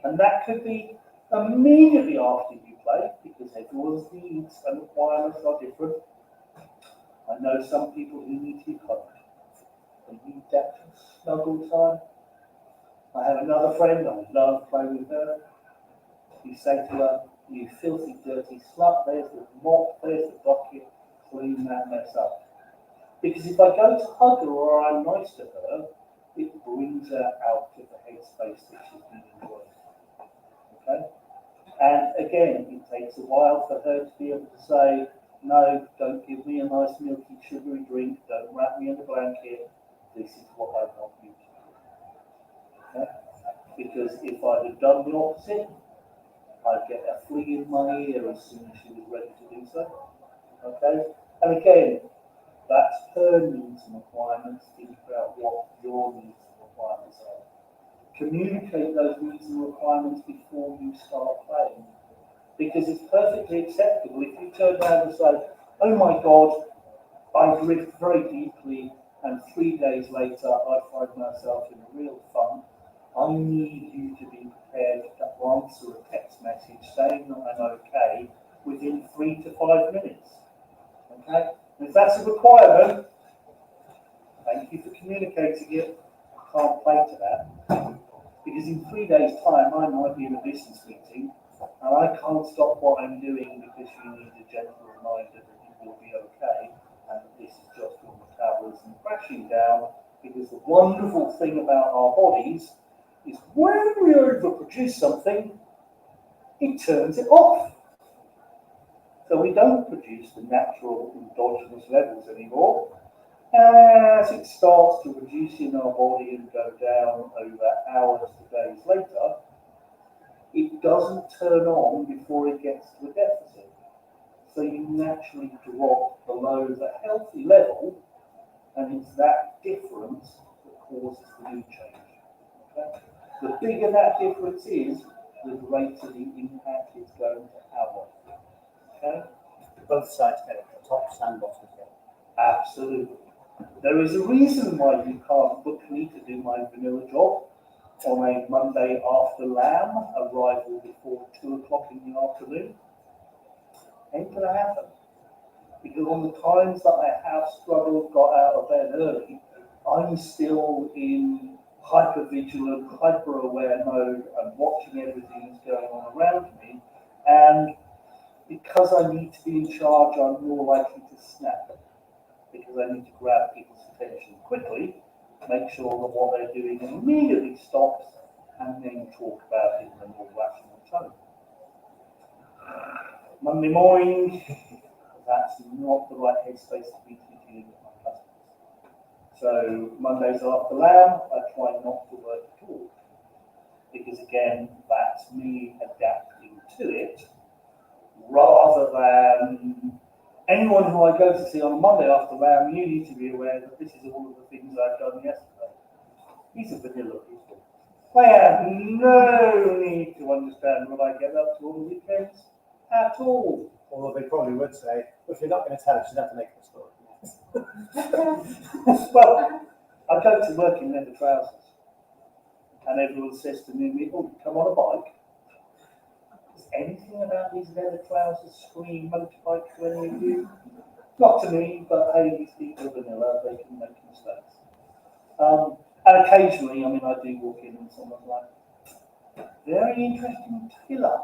And that could be immediately after you play, because everyone's needs and requirements are different. I know some people who need to be hugged. They need that snuggle time. I have another friend, I love playing with her. You say to her, you filthy, dirty slut, there's the mop, there's the bucket, clean that mess up. Because if I go to hug her or I'm nice to her, it brings her out of the headspace that she's been enjoying. Okay? And again, it takes a while for her to be able to say, no, don't give me a nice milky sugary drink, don't wrap me in a blanket, this is what I want you to do. Okay? Because if I'd have done the opposite, I'd get a flea in my ear as soon as she was ready to do so. Okay? And again, that's her needs and requirements. Think about what your needs and requirements are. Communicate those needs and requirements before you start playing. Because it's perfectly acceptable if you turn around and say, oh my God, I drift very deeply, and 3 days later I find myself in a real funk. I need you to be prepared to answer a text message saying that I'm okay within 3 to 5 minutes. Okay? And if that's a requirement, thank you for communicating it. I can't play to that. Because in 3 days' time, I might be in a business meeting and I can't stop what I'm doing because you need a gentle reminder that you will be okay and this is just your metabolism crashing down. Because the wonderful thing about our bodies is when we overproduce something, it turns it off. So we don't produce the natural endogenous levels anymore. As it starts to reduce in our body and go down over hours to days later, it doesn't turn on before it gets to a deficit. So you naturally drop below the healthy level, and it's that difference that causes the mood change. Okay? The bigger that difference is, the greater the impact it's going to have on you. Okay? Both sides benefit, tops and bottoms. Absolutely. There is a reason why you can't book me to do my vanilla job on a Monday after Lamb, arrival before 2 o'clock in the afternoon. Ain't gonna happen. Because on the times that I have struggled, got out of bed early, I'm still in hyper-vigilant, hyper-aware mode and watching everything that's going on around me. And because I need to be in charge, I'm more likely to snap. Because I need to grab people's attention quickly, make sure that what they're doing immediately stops, and then talk about it in a more rational tone. Monday morning, that's not the right headspace to be dealing with my customers. So Mondays after Lamb, I try not to work at all. Because again, that's me adapting to it, rather than anyone who I go to see on a Monday after Lamb, you need to be aware that this is all of the things I've done yesterday. These are vanilla people. They have no need to understand what I get up to on the weekends at all. Although they probably would say, well, if you're not going to tell us, you'd have to make up a story. Well, I go to work in leather trousers, and everyone says to me, "Oh, you come on a bike." Does anything about these leather trousers scream motorbike to any of you? Not to me, but hey, these people are vanilla, they can make mistakes. And occasionally, I mean, I do walk in and someone's like, "Very interesting tailor."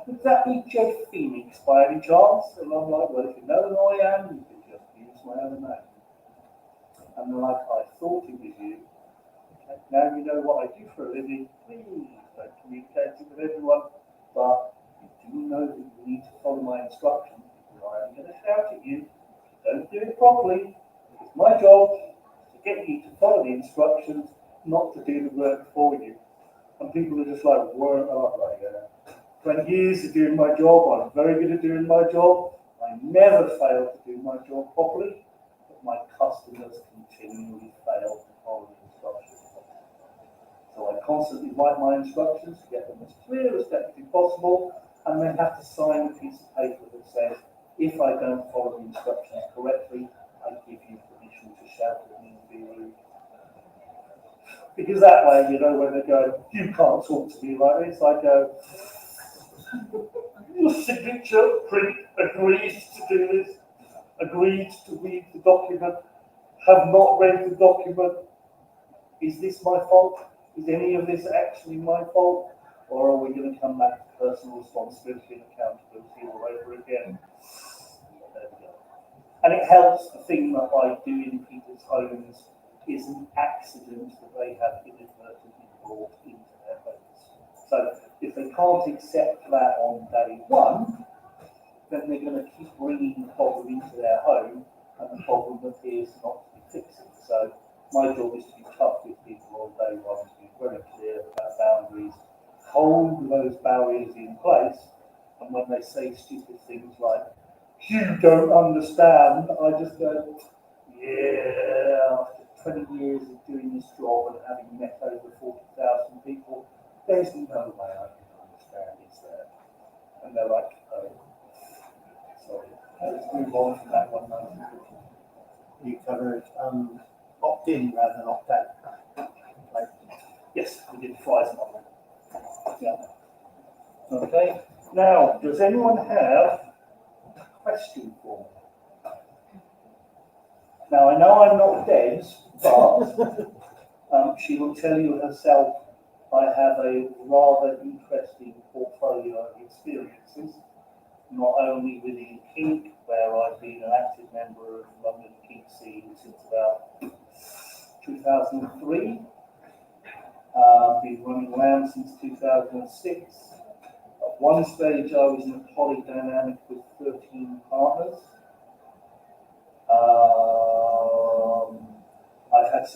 Would that be Jeff Phoenix by any chance? And I'm like, "Well, if you know who I am, you can just use my other name." And they're like, "I thought it was you. Okay, now you know what I do for a living. Please don't communicate it with everyone, but you do know that you need to follow my instructions. I'm going to shout at you. Don't do it properly. It's my job to get you to follow the instructions, not to do the work for you." And people are just like, "Whoa, oh, right, yeah. 20 years of doing my job. I'm very good at doing my job. I never fail to do my job properly, but my customers continually fail to follow the instructions. So I constantly write my instructions to get them as clear as technically possible, and then have to sign a piece of paper that says, if I don't follow the instructions correctly, I give you permission to shout at me and be rude. Because that way, you know, when they go, "You can't talk to me like this," I go, "Your signature print agrees to do this, agreed to read the document, have not read the document. Is this my fault? Is any of this actually my fault? Or are we going to come back to personal responsibility and accountability all over again?" There we go. And it helps. The thing that I do in people's homes is an accident that they have inadvertently brought into their homes. So if they can't accept that on day one, then they're going to keep bringing the problem into their home, and the problem appears not to be fixing. So my job is to be tough with people on day one, to be very clear about boundaries, hold those barriers in place, and when they say stupid things like, "You don't understand," I just go, "Yeah, after 20 years of doing this job and having met over 40,000 people, there's no way I can understand this there." And they're like, "Oh, sorry." Let's move on from that one now. You covered opt-in rather than opt-out. Right. Yes, we did fries model. Yeah. Okay. Now, does anyone have a question for me? Now, I know I'm not Deb's, but she will tell you herself I have a rather interesting portfolio of experiences, not only within kink, where I've been an active member of the London kink scene since about 2003. Been running around since 2006. At one stage, I was in a polydynamic with 13 partners.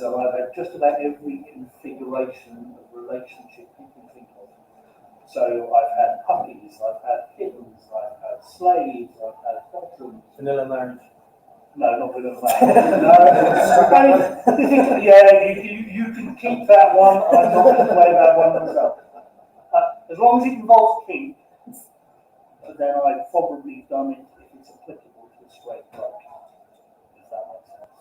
I've had just about every configuration of relationship you can think of. So I've had puppies, I've had kittens, I've had slaves, I've had bottoms. Vanilla marriage. No, not vanilla marriage. No. Yeah, you can keep that one. I'm not going to play that one myself. As long as it involves kink, then I've probably done it if it's applicable to a straight bloke. Does that make sense?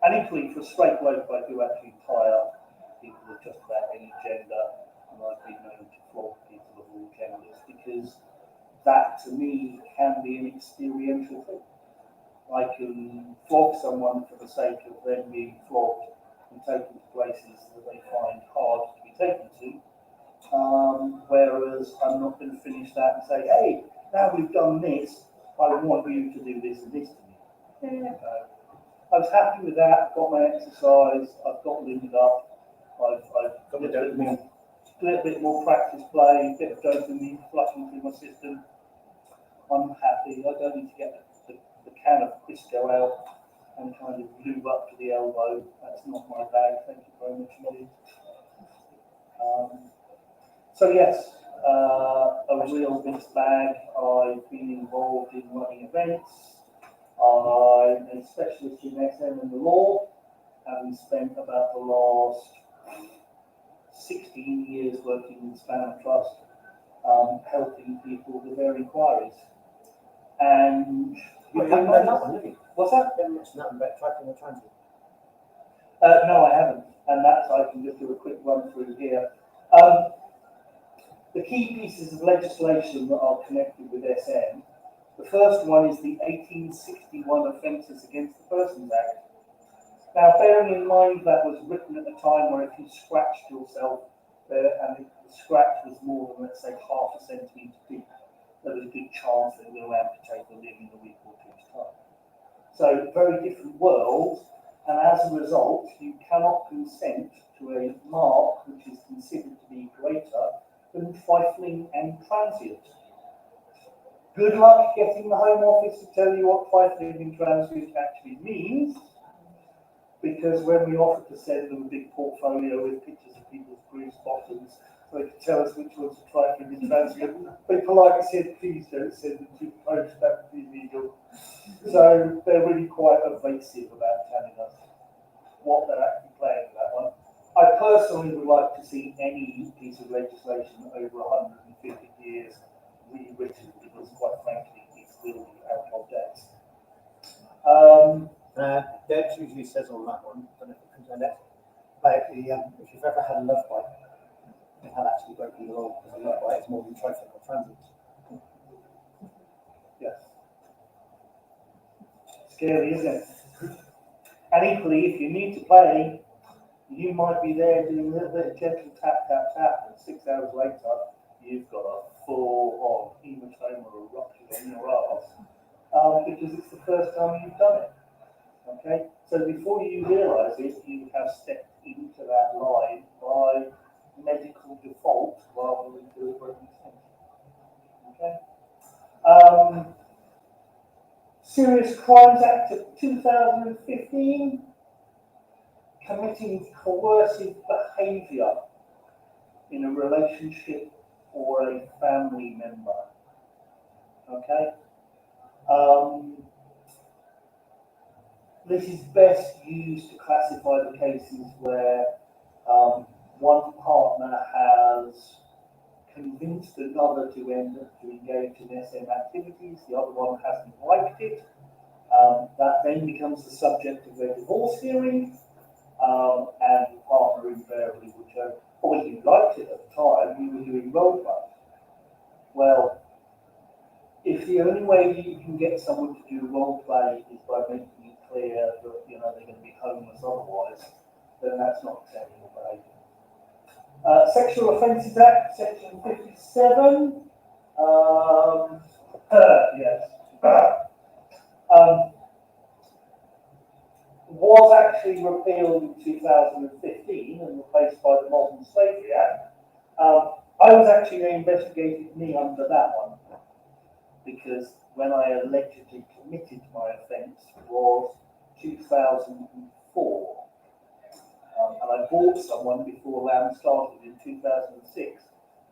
And equally, for a straight bloke, I do actually tie up people of just about any gender, and I've been known to flog people of all genders, because that to me can be an experiential thing. I can flog someone for the sake of them being flogged and taken to places that they find hard to be taken to. Whereas I'm not going to finish that and say, "Hey, now we've done this, I want you to do this and this to me." Yeah. I was happy with that, got my exercise, I've got limbed up, I've got a little bit more practice play, a bit of dopamine flushing through my system. I'm happy. I don't need to get the can of Crisco out and kind of lube up to the elbow. That's not my bag. Thank you very much indeed. So yes, a real mixed bag. I've been involved in running events. I'm a specialist in SM and the law, having spent about the last 16 years working in Spam Trust, helping people with their inquiries. And you haven't done that one, have you? What's that? You haven't mentioned that one about tracking the transit. No, I haven't, and that's I can just do a quick run through here. The key pieces of legislation that are connected with SM. The first one is the 1861 Offences Against the Persons Act. Now, bearing in mind that was written at a time where if you scratched yourself and the scratch was more than, let's say, half a centimetre deep, there was a good chance that it will amputate the limb in a week or two's time. So, very different world, and as a result, you cannot consent to a mark which is considered to be greater than trifling and transient. Good luck getting the Home Office to tell you what trifling and transient actually means, because when we offered to send them a big portfolio with pictures of people's bruised bottoms, so they could tell us which ones are trifling and transient, they politely said, please don't send them to the post, that would be illegal. So they're really quite evasive about telling us what they're actually playing with that one. I personally would like to see any piece of legislation over 150 years rewritten, because quite frankly, it will be out of date. Debs usually says on that one, I don't know if it comes on that, about the, if you've ever had a love bite, it had actually broken the law, because a love bite is more than trifling or transient. Yes. Scary, isn't it? And equally, if you need to play, you might be there doing a little bit of gentle tap, tap, tap, and 6 hours later, you've got a full-on hematoma or rupture in your arse, because it's the first time you've done it. Okay? So before you realise it, you have stepped into that line by medical default rather than deliberate intent. Okay? Serious Crimes Act of 2015, committing coercive behaviour in a relationship or a family member. Okay? This is best used to classify the cases where one partner has convinced another to engage in SM activities, the other one hasn't liked it. That then becomes the subject of a divorce hearing, and the partner invariably would go, oh, well, you liked it at the time, you were doing role play. Well, if the only way you can get someone to do role play is by making it clear that they're going to be homeless otherwise, then that's not acceptable behaviour. Sexual Offences Act, Section 57. Yes. Was actually repealed in 2015 and replaced by the Modern Slavery Act. I was actually investigated me under that one, because when I allegedly committed my offence was 2004. And I bought someone before LAM started in 2006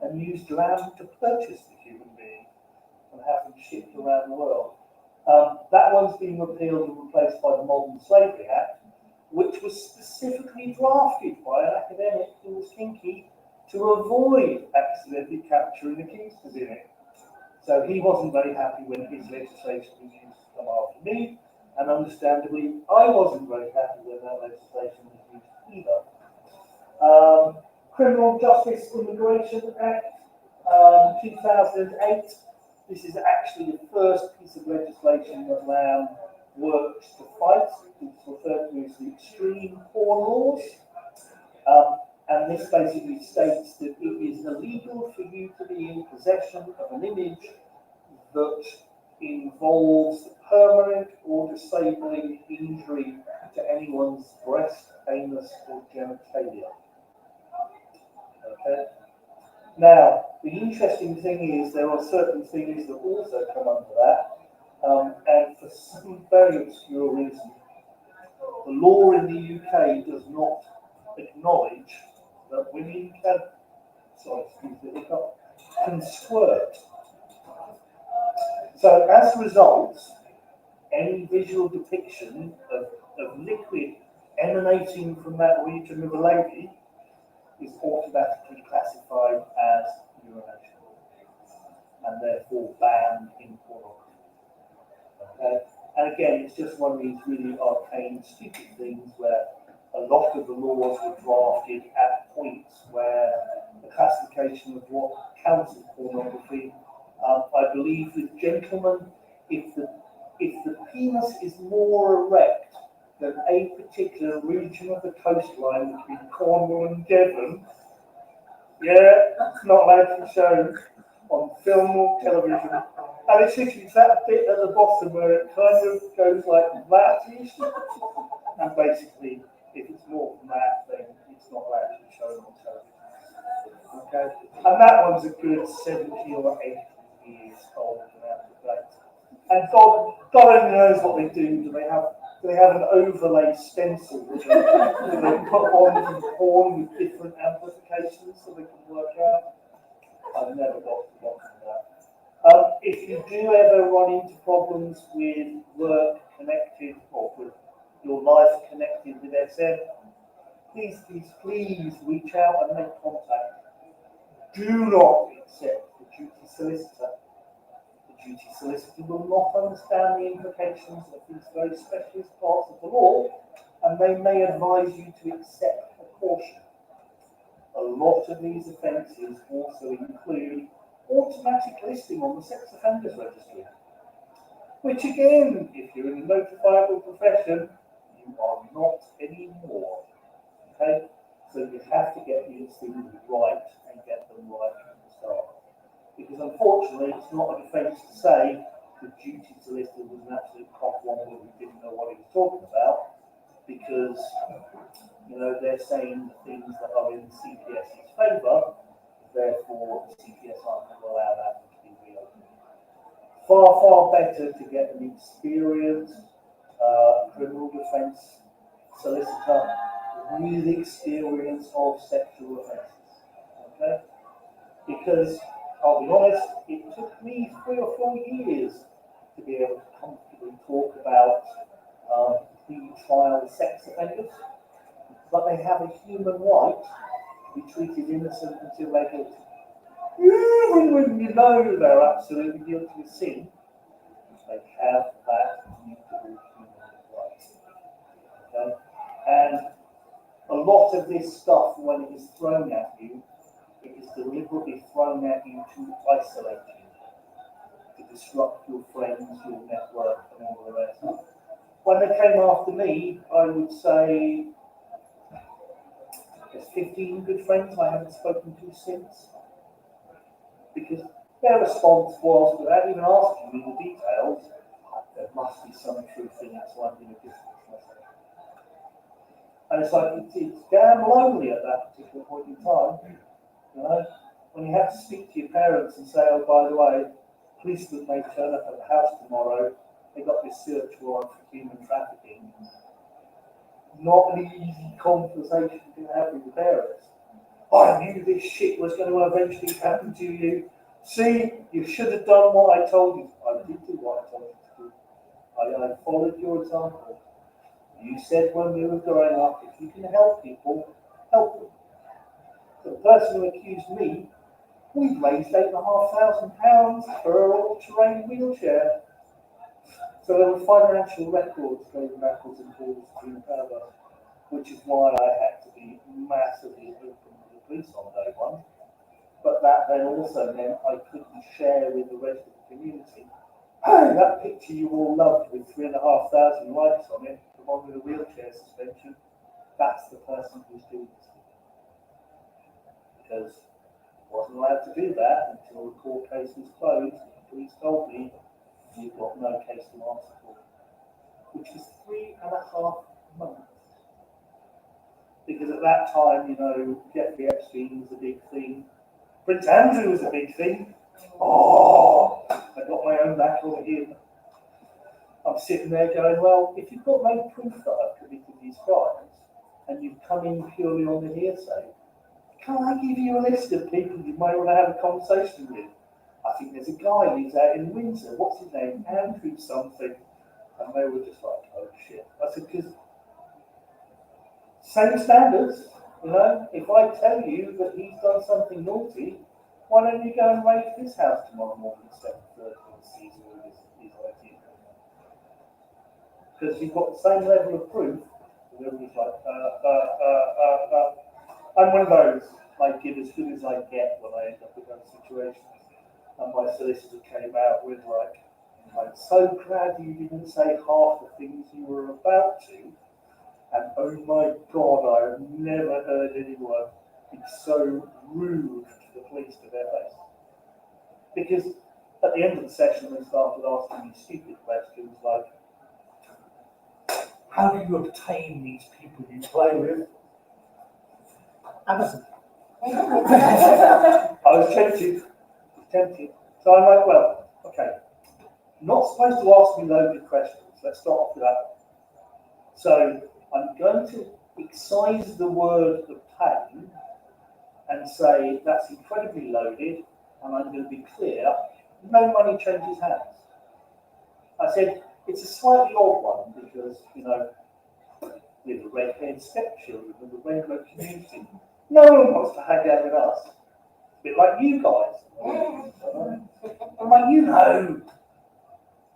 and used LAM to purchase the human being and have them shipped around the world. That one's been repealed and replaced by the Modern Slavery Act, which was specifically drafted by an academic who was kinky to avoid accidentally capturing the Kingsters in it. So he wasn't very happy when his legislation was used to come after me, and understandably, I wasn't very happy when that legislation was used either. Criminal Justice Immigration Act, 2008. This is actually the first piece of legislation that LAM works to fight. It's referred to as the extreme porn laws. And this basically states that it is illegal for you to be in possession of an image that involves permanent or disabling injury to anyone's breast, anus, or genitalia. Okay? Now, the interesting thing is there are certain things that also come under that, and for some very obscure reason, the law in the UK does not acknowledge that women can squirt. So as a result, any visual depiction of liquid emanating from that region of the lady is automatically classified as urination and therefore banned in pornography. Okay? And again, it's just one of these really arcane, stupid things where a lot of the laws were drafted at points where the classification of what counts as pornography, I believe with gentlemen, if the penis is more erect than a particular region of the coastline between Cornwall and Devon, yeah, it's not allowed to be shown on film or television. And it's literally that bit at the bottom where it kind of goes like that-ish. And basically, if it's more than that, then it's not allowed to be shown on television. Okay? And that one's a good 70 or 80 years old and out of date. And God only knows what they do. Do they have an overlay stencil that they put on the porn with different amplifications so they can work out? I've never got to the bottom of that. If you do ever run into problems with work connected or with your life connected with SM, please reach out and make contact. Do not accept the duty solicitor. The duty solicitor will not understand the implications of these very specialist parts of the law, and they may advise you to accept a caution. A lot of these offences also include automatic listing on the sex offenders registry, which again, if you're in a notifiable profession, you are not anymore. Okay? So you have to get these things right and get them right from the start. Because unfortunately, it's not a defence to say the duty solicitor was an absolute cockwonger who didn't know what he was talking about, because they're saying the things that are in CPS's favour, therefore the CPS aren't going to allow that to be reopened. Far better to get an experienced criminal defence solicitor with experience of sexual offences. Okay? Because I'll be honest, it took me 3 or 4 years to be able to comfortably talk about pre-trial sex offenders, but they have a human right to be treated innocent until they're guilty. Even when you know they're absolutely guilty of sin, they have that mutable human right. Okay? And a lot of this stuff, when it is thrown at you, it is deliberately thrown at you to isolate you, to disrupt your friends, your network, and all the rest. When they came after me, I would say there's 15 good friends I haven't spoken to since. Because their response was, without even asking me the details, there must be some truth in it, so I'm going to distance myself. And it's like, it's damn lonely at that particular point in time. When you have to speak to your parents and say, oh, by the way, policemen may turn up at the house tomorrow, they got this search warrant for human trafficking. Not an easy conversation to have with your parents. I knew this shit was going to eventually happen to you. See, you should have done what I told you. I did do what I told you to do. I followed your example. You said when we were growing up, if you can help people, help them. The person who accused me, we raised £8,500 for her all-terrain wheelchair. So there were financial records going backwards and forwards between the which is why I had to be massively open to the police on day one. But that then also meant I couldn't share with the rest of the community. Hey, that picture you all loved with 3,500 likes on it, the one with the wheelchair suspension, that's the person who's doing this. Because I wasn't allowed to do that until the court case was closed. The police told me, you've got no case to answer for. Which was 3.5 months. Because at that time, Jeffrey Epstein was a big thing. Prince Andrew was a big thing. Oh, I got my own back over here. I'm sitting there going, well, if you've got no proof that I've committed these crimes, and you've come in purely on the hearsay, can I give you a list of people you might want to have a conversation with? I think there's a guy who lives out in Windsor. What's his name? Andrew something. And they were just like, oh shit. I said, because same standards, if I tell you that he's done something naughty, why don't you go and raid his house tomorrow morning at 7:30 and see who his idea? Because you've got the same level of proof And everybody's like. I'm one of those. I give as good as I get when I end up in those situations. And my solicitor came out with like, I'm so glad you didn't say half the things you were about to. And oh my God, I have never heard anyone be so rude to the police to their face. Because at the end of the session, they started asking me stupid questions like, how do you obtain these people you play with? Amazon. I was tempted. So I'm like, well, okay, not supposed to ask me loaded questions. Let's start off with that. So I'm going to excise the word obtain and say that's incredibly loaded, and I'm going to be clear, no money changes hands. I said, it's a slightly odd one because, you know, we're the red-haired stepchildren of the rainbow community. No one wants to hang out with us. A bit like you guys. I'm like, you know,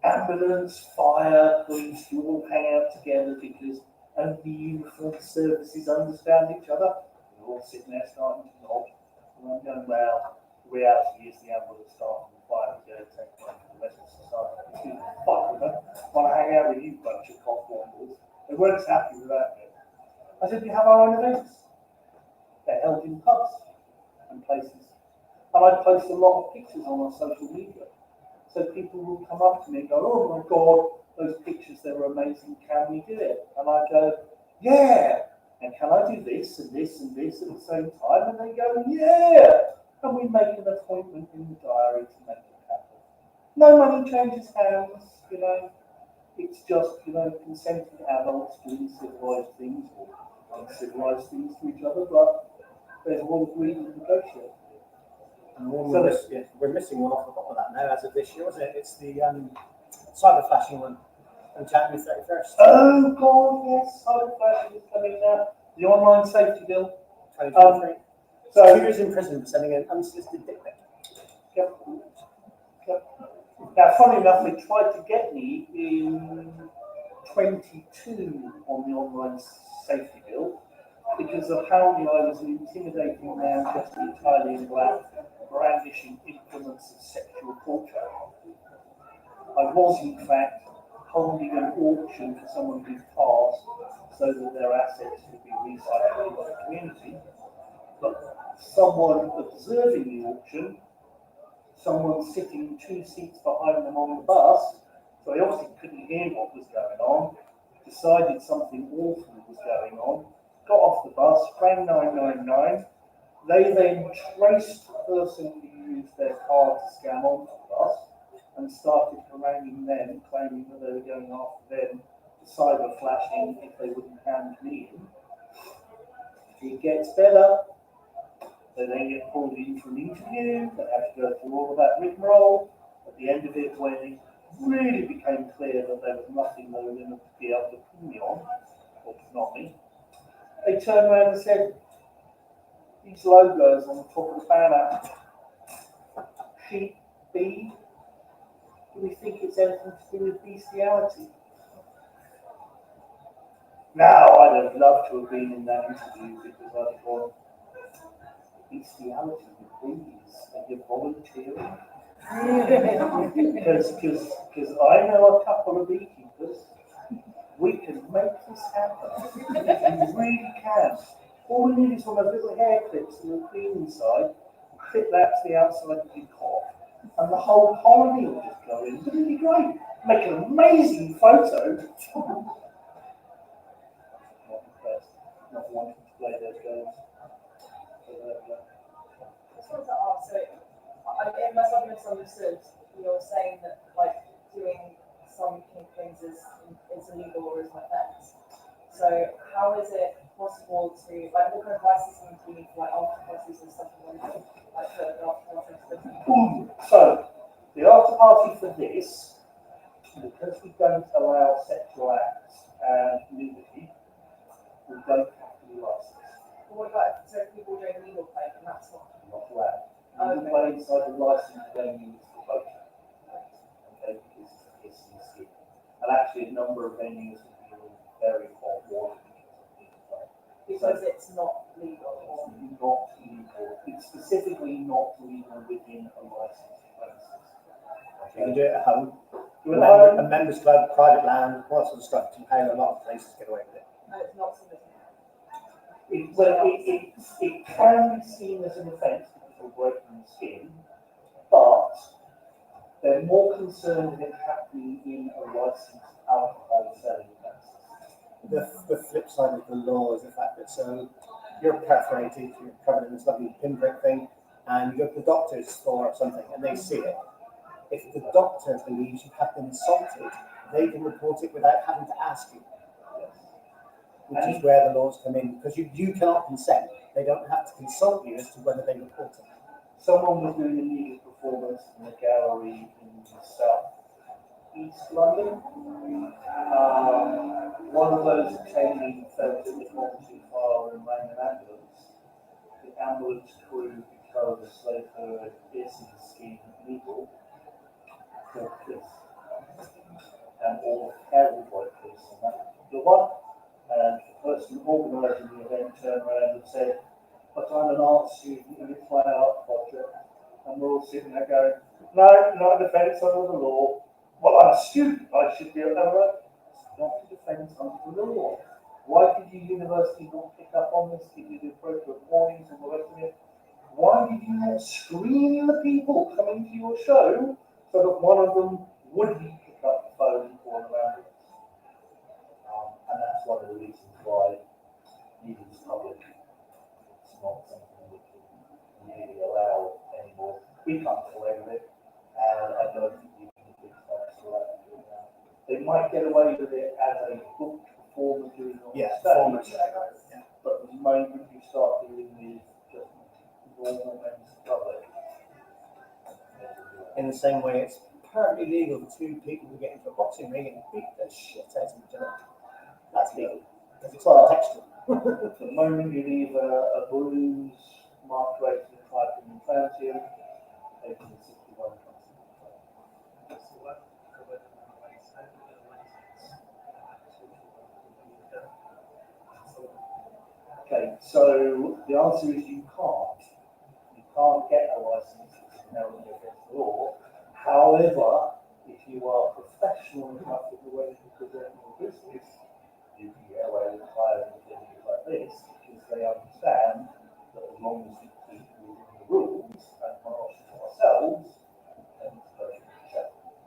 ambulance, fire, police, you all hang out together because only uniformed services understand each other. We're all sitting there starting to nod. And I'm going, well, the reality is the ambulance staff and the fire is going to take money from the rest of society. Fuck with them. I want to hang out with you bunch of cockwaddles. They weren't happy with that bit. I said, we have our own events. They're held in pubs and places. And I post a lot of pictures on our social media. So people will come up to me and go, oh my God, those pictures, they were amazing. Can we do it? And I go, yeah. And can I do this and this and this at the same time? And they go, yeah. And we make an appointment in the diary to make it happen. No money changes hands, you know. It's just, you know, consenting adults doing civilized things or uncivilized things to each other, but there's all agreed and negotiate. And we're missing one off the bottom of that now as of this year, wasn't it? It's the cyber flashing one on January 31st. Oh God, yes, cyber flashing is coming now. The online safety bill. 2023. So 2 years in prison for sending an unsolicited dick pic. Yep. Now, funny enough, they tried to get me in 22 on the online safety bill because apparently I was an intimidating man dressed entirely in black, brandishing implements of sexual torture. I was, in fact, holding an auction for someone who's passed so that their assets could be recycled by the community. But someone observing the auction, someone sitting 2 seats behind them on the bus, so they obviously couldn't hear what was going on, decided something awful was going on, got off the bus, rang 999. They then traced the person who used their card to scam onto the bus and started haranguing them, claiming that they were going after them for cyber flashing if they wouldn't hand me in. It gets better. They then get pulled in for an interview. They have to go through all of that rigmarole. At the end of it, when it really became clear that there was nothing they were going to be able to pin me on, or not me, they turned around and said, these logos on the top of the banner, sheep, bee, do we think it's anything to do with bestiality? Now, I'd have loved to have been in that interview because I'd gone, bestiality with bees, and you're volunteering? Because I know a couple of beekeepers. We can make this happen. We really can. All we need is one of those little hair clips and a clean inside, fit that to the outside of your cock, and the whole colony will just go in. Wouldn't it be great? Make an amazing photo. Not impressed. Not wanting to play those games. I just wanted to ask, so it must have misunderstood. You're saying that like doing some kink things is illegal or is an offence. So how is it possible to like what kind of licensing do you need for like after parties and stuff like that? Like the after parties. So the after party for this, because we don't allow sexual acts and nudity, we don't have to be licensed. What about so if people doing legal play and that's not allowed. We play inside the licensed venues for both. Okay, because it's and actually a number of venues will be in very hot water because because it's not legal. Or... Not legal. It's specifically not legal within a licensed premises. You can do it at home. Well, A members club, private land, all that sort of stuff. You pay a lot of places to get away with it. No, it's not something. it can be seen as an offence because of breaking the skin, but they're more concerned with it happening in a licensed alcohol selling premises. The flip side of the law is the fact that so you're perforated, you're covered in this lovely pinprick thing, and you go to the doctors for something and they see it. If the doctor believes you have been insulted, they can report it without having to ask you. Which is where the laws come in, because you cannot consent. They don't have to consult you as to whether they report it. Someone was doing a music performance in a gallery in South East London. One of those attending felt it was not too far and rang an ambulance. The ambulance crew, because they heard piercing the skin legal, called police. And all carried by police on that particular one. And the person organising the event turned around and said, "But I'm an art student and it's my art project." And we're all sitting there going, "No, not a defence under the law." "Well, I'm a student, I should be able to." It's not a defence under the law. Why did your university not pick up on this, give you the appropriate warnings and the rest of it? Why did you not screen the people coming to your show so that one of them wouldn't pick up the phone and call an ambulance? And that's one of the reasons why music is public. It's not something we can really allow anymore. We can't play with it, and I don't think you can do things. They might get away with it as a booked performer doing on stage, but the moment you start doing these just normal members of the public, In the same way, it's perfectly legal for two people to get into a boxing ring and beat the shit out of each other. That's legal, because it's all textual. the moment you leave a bruise marked rated in typing in transient, 1861 comes into play. Okay, so the answer is you can't. You can't get a license inherently against the law. However, if you are professional enough in the way you present your business, you can get away with hiring things like this because they understand that as long as you keep within the rules and marshal ourselves, then it's perfectly acceptable.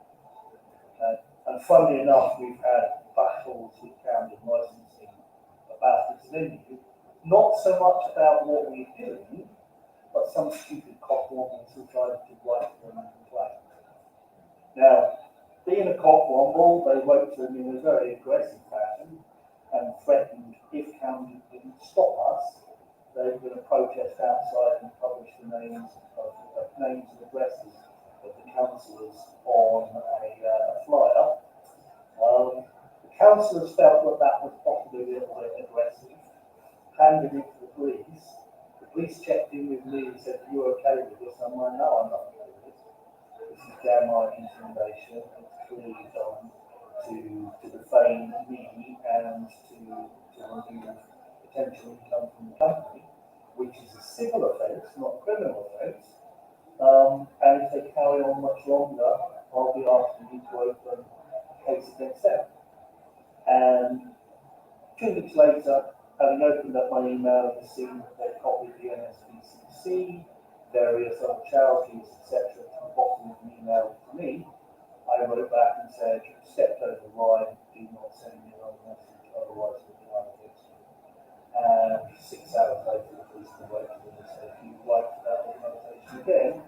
Okay? And funnily enough, we've had battles with county licensing about this venue, not so much about what we're doing, but some stupid cockwombles who tried to write them and complain. Now, being a cockwomble, they wrote to them in a very aggressive fashion and threatened if county didn't stop us, they were going to protest outside and publish the names and addresses of the councillors on a flyer. The councillors felt that was possibly a little bit aggressive, handed it to the police. The police checked in with me and said, "Are you okay with this?" I'm like, "No, I'm not okay with this. This is downright intimidation. It's clearly done to defame me and to remove potential income from the company, which is a civil offence, not a criminal offence. And if they carry on much longer, I'll be asking you to open a case against them." And 2 weeks later, having opened up my email and seen that they copied the NSPCC, various other charities, etc., to the bottom of the email to me, I wrote back and said, "You stepped over the line, do not send me another message, otherwise we'll be on against you." And 6 hours later, the police were waiting for me and said, "If you write to that organisation again,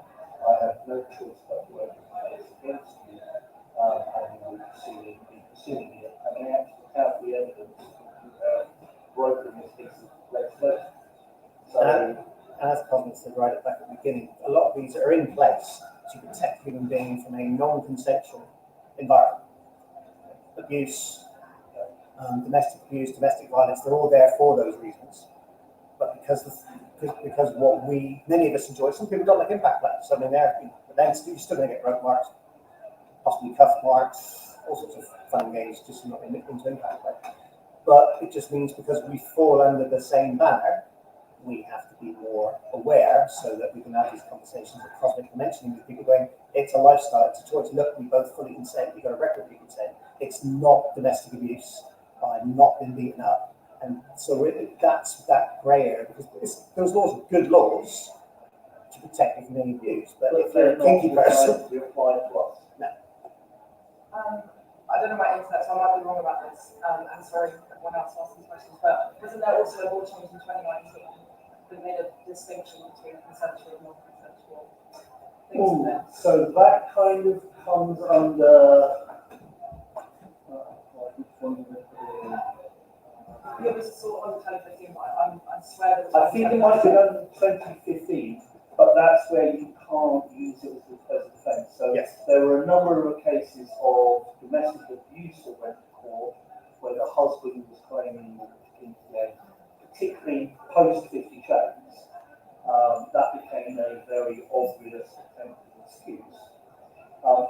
I have no choice but to open a case against you, and you will be pursuing it." And they actually have the evidence that you have broken this piece of legislation. So, And as Cosmic said right back at the beginning, a lot of these are in place to protect human beings from a non-consensual environment. Abuse, domestic abuse, domestic violence, they're all there for those reasons. But because what many of us enjoy, some people don't like impact players, so I mean, but then you're still going to get rope marks, possibly cuff marks, all sorts of fun games, just not into impact play. But it just means because we fall under the same banner, we have to be more aware so that we can have these conversations that Cosmic mentioning with people going, it's a lifestyle, it's a choice. Look, we both fully consent, we've got a record we consent. It's not domestic abuse. I'm not been beaten up. And so that's that grey area, because those laws are good laws to protect you from being abused. But if you're a kinky person, they apply to us. I don't know about internet, so I might be wrong about this. And sorry if everyone else asks these questions, but wasn't there also a law change in 2019 that made a distinction between consensual and non-consensual things in there? So that kind of comes under. Which one did it put in? It was sort of on 2015, but I swear that was. I think it might have been under 2015, but that's where you can't use it as a defence. So yes. There were a number of cases of domestic abuse that went to court where the husband was claiming that, particularly post 50 Shades, that became a very obvious attempted excuse.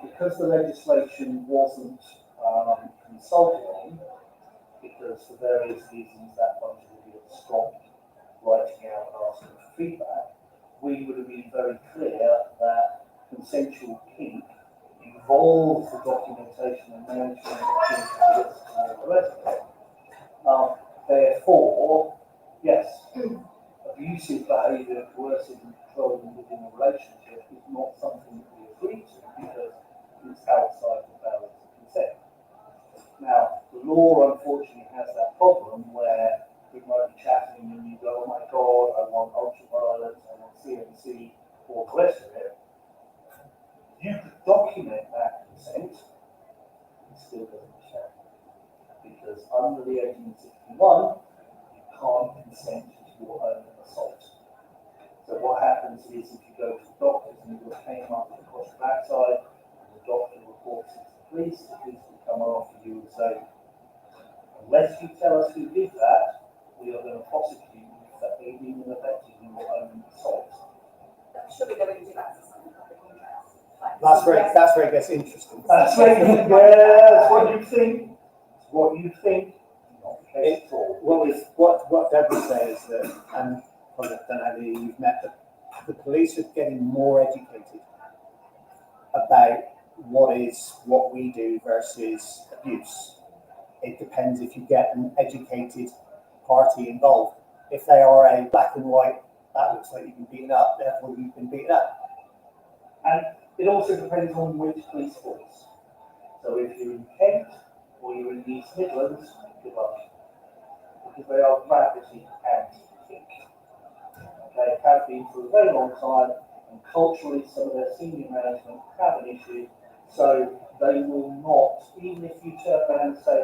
Because the legislation wasn't consulted on, because for various reasons that bunch of idiots stopped writing out and asking for feedback, we would have been very clear that consensual kink involves the documentation and management of kink and the rest of it. Therefore, yes, abusive behaviour, coercive and controlling within a relationship is not something that we agree to because it's outside the bounds of consent. Now, the law unfortunately has that problem where we might be chatting and you go, oh my God, I want ultraviolence, I want CNC, or the rest of it. You could document that consent, it still doesn't show. Because under the 1861, you can't consent to your own assault. So what happens is if you go to the doctors and you've got a pain mark across the backside, and the doctor reports it to the police will come after you and say, unless you tell us who did that, we are going to prosecute you for aiding and abetting your own assault. Surely they wouldn't do that to some public interest. that's where it gets interesting. That's what you think. What you think. Not the case at all. What Deb would say is that, and I don't know how you've met, but the police are getting more educated about what we do versus abuse. It depends if you get an educated party involved. If they are a black and white, that looks like you've been beaten up, therefore you've been beaten up. And it also depends on which police force. So if you're in Kent or you're in the East Midlands, good luck. Because they are rapidly anti-kink. They have been for a very long time, and culturally some of their senior management have an issue, so they will not, even if you turn around and say,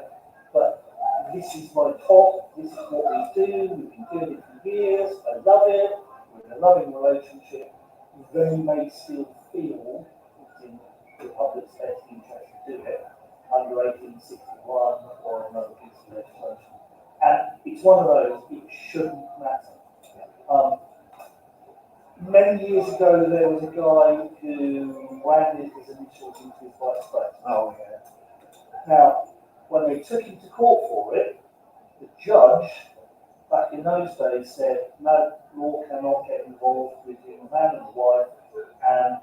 but this is my top, this is what we do, we've been doing it for years, I love it, we're in a loving relationship, they may still feel it's in the public's best interest to do it under 1861 or another piece of legislation. And it's one of those, it shouldn't matter. Many years ago, there was a guy who branded his initials into his vice president. Oh, yeah. Now, when they took him to court for it, the judge, back in those days, said, no, law cannot get involved between a man and a wife. And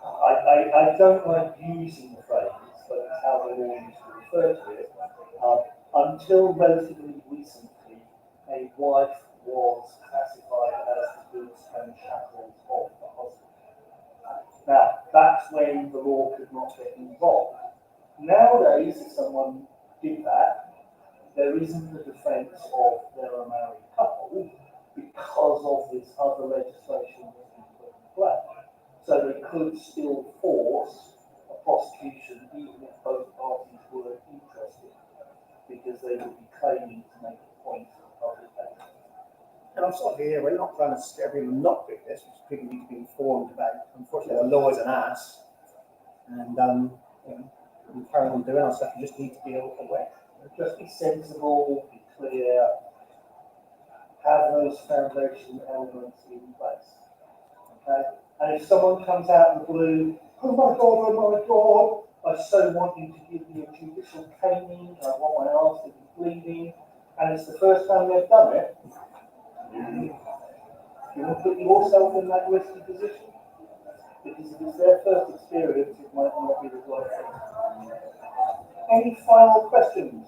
I don't like using the phrase, but it's how they all used to refer to it. Until relatively recently, a wife was classified as the goods and chattels of the husband. Now, that's when the law could not get involved. Nowadays, if someone did that, there isn't the defence of they're a married couple because of this other legislation that's been put in place. So they could still force a prosecution even if both parties were interested, because they would be claiming to make a point of public benefit. And I'm sorry to hear, we're not trying to scare people not doing this, which people need to be informed about. Unfortunately, the law is an ass. And, we carry on doing our stuff, you just need to be aware. Just be sensible, be clear, have those foundation elements in place. Okay? And if someone comes out in the blue, oh my God, I so want you to give me a judicial caning, I want my ass to be bleeding, and it's the first time they've done it, you want to put yourself in that risky position? Because if it's their first experience, it might not be the right thing. Any final questions?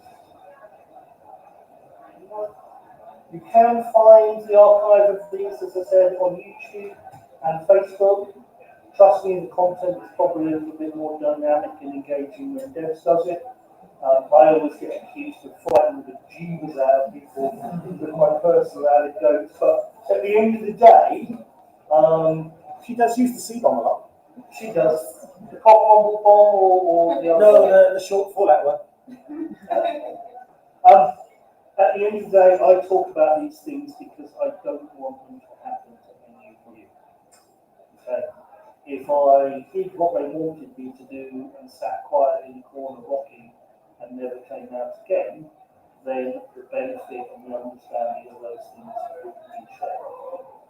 You can find the archive of these, as I said, on YouTube and Facebook. Trust me, the content is probably a little bit more dynamic and engaging when Devs does it. I always get accused of frightening the jeebus out of people with my personal anecdotes, but at the end of the day, She does use the C-bomb a lot. she does. The cock bomb or the other No, the short fallout one. At the end of the day, I talk about these things because I don't want them to happen to any of you. Okay? If I did what they wanted me to do and sat quietly in the corner rocking and never came out again, then the benefit and the understanding of those things would be shared.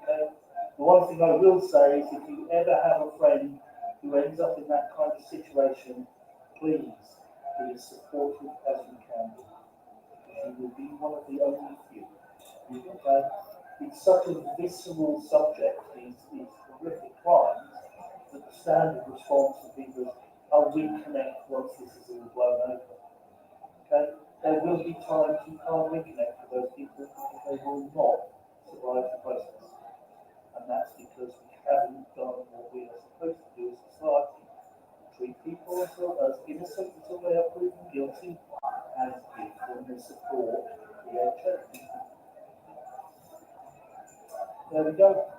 Okay? The one thing I will say is if you ever have a friend who ends up in that kind of situation, please be as supportive as you can be. You will be one of the only few. Okay? It's such a visceral subject, these horrific crimes, that the standard response to people is, I'll reconnect once this is all blown over. Okay? There will be times you can't reconnect with those people because they will not survive the process. And that's because we haven't done what we are supposed to do as a society. Treat people as innocent until they are proven guilty and give them the support, create change. There we go.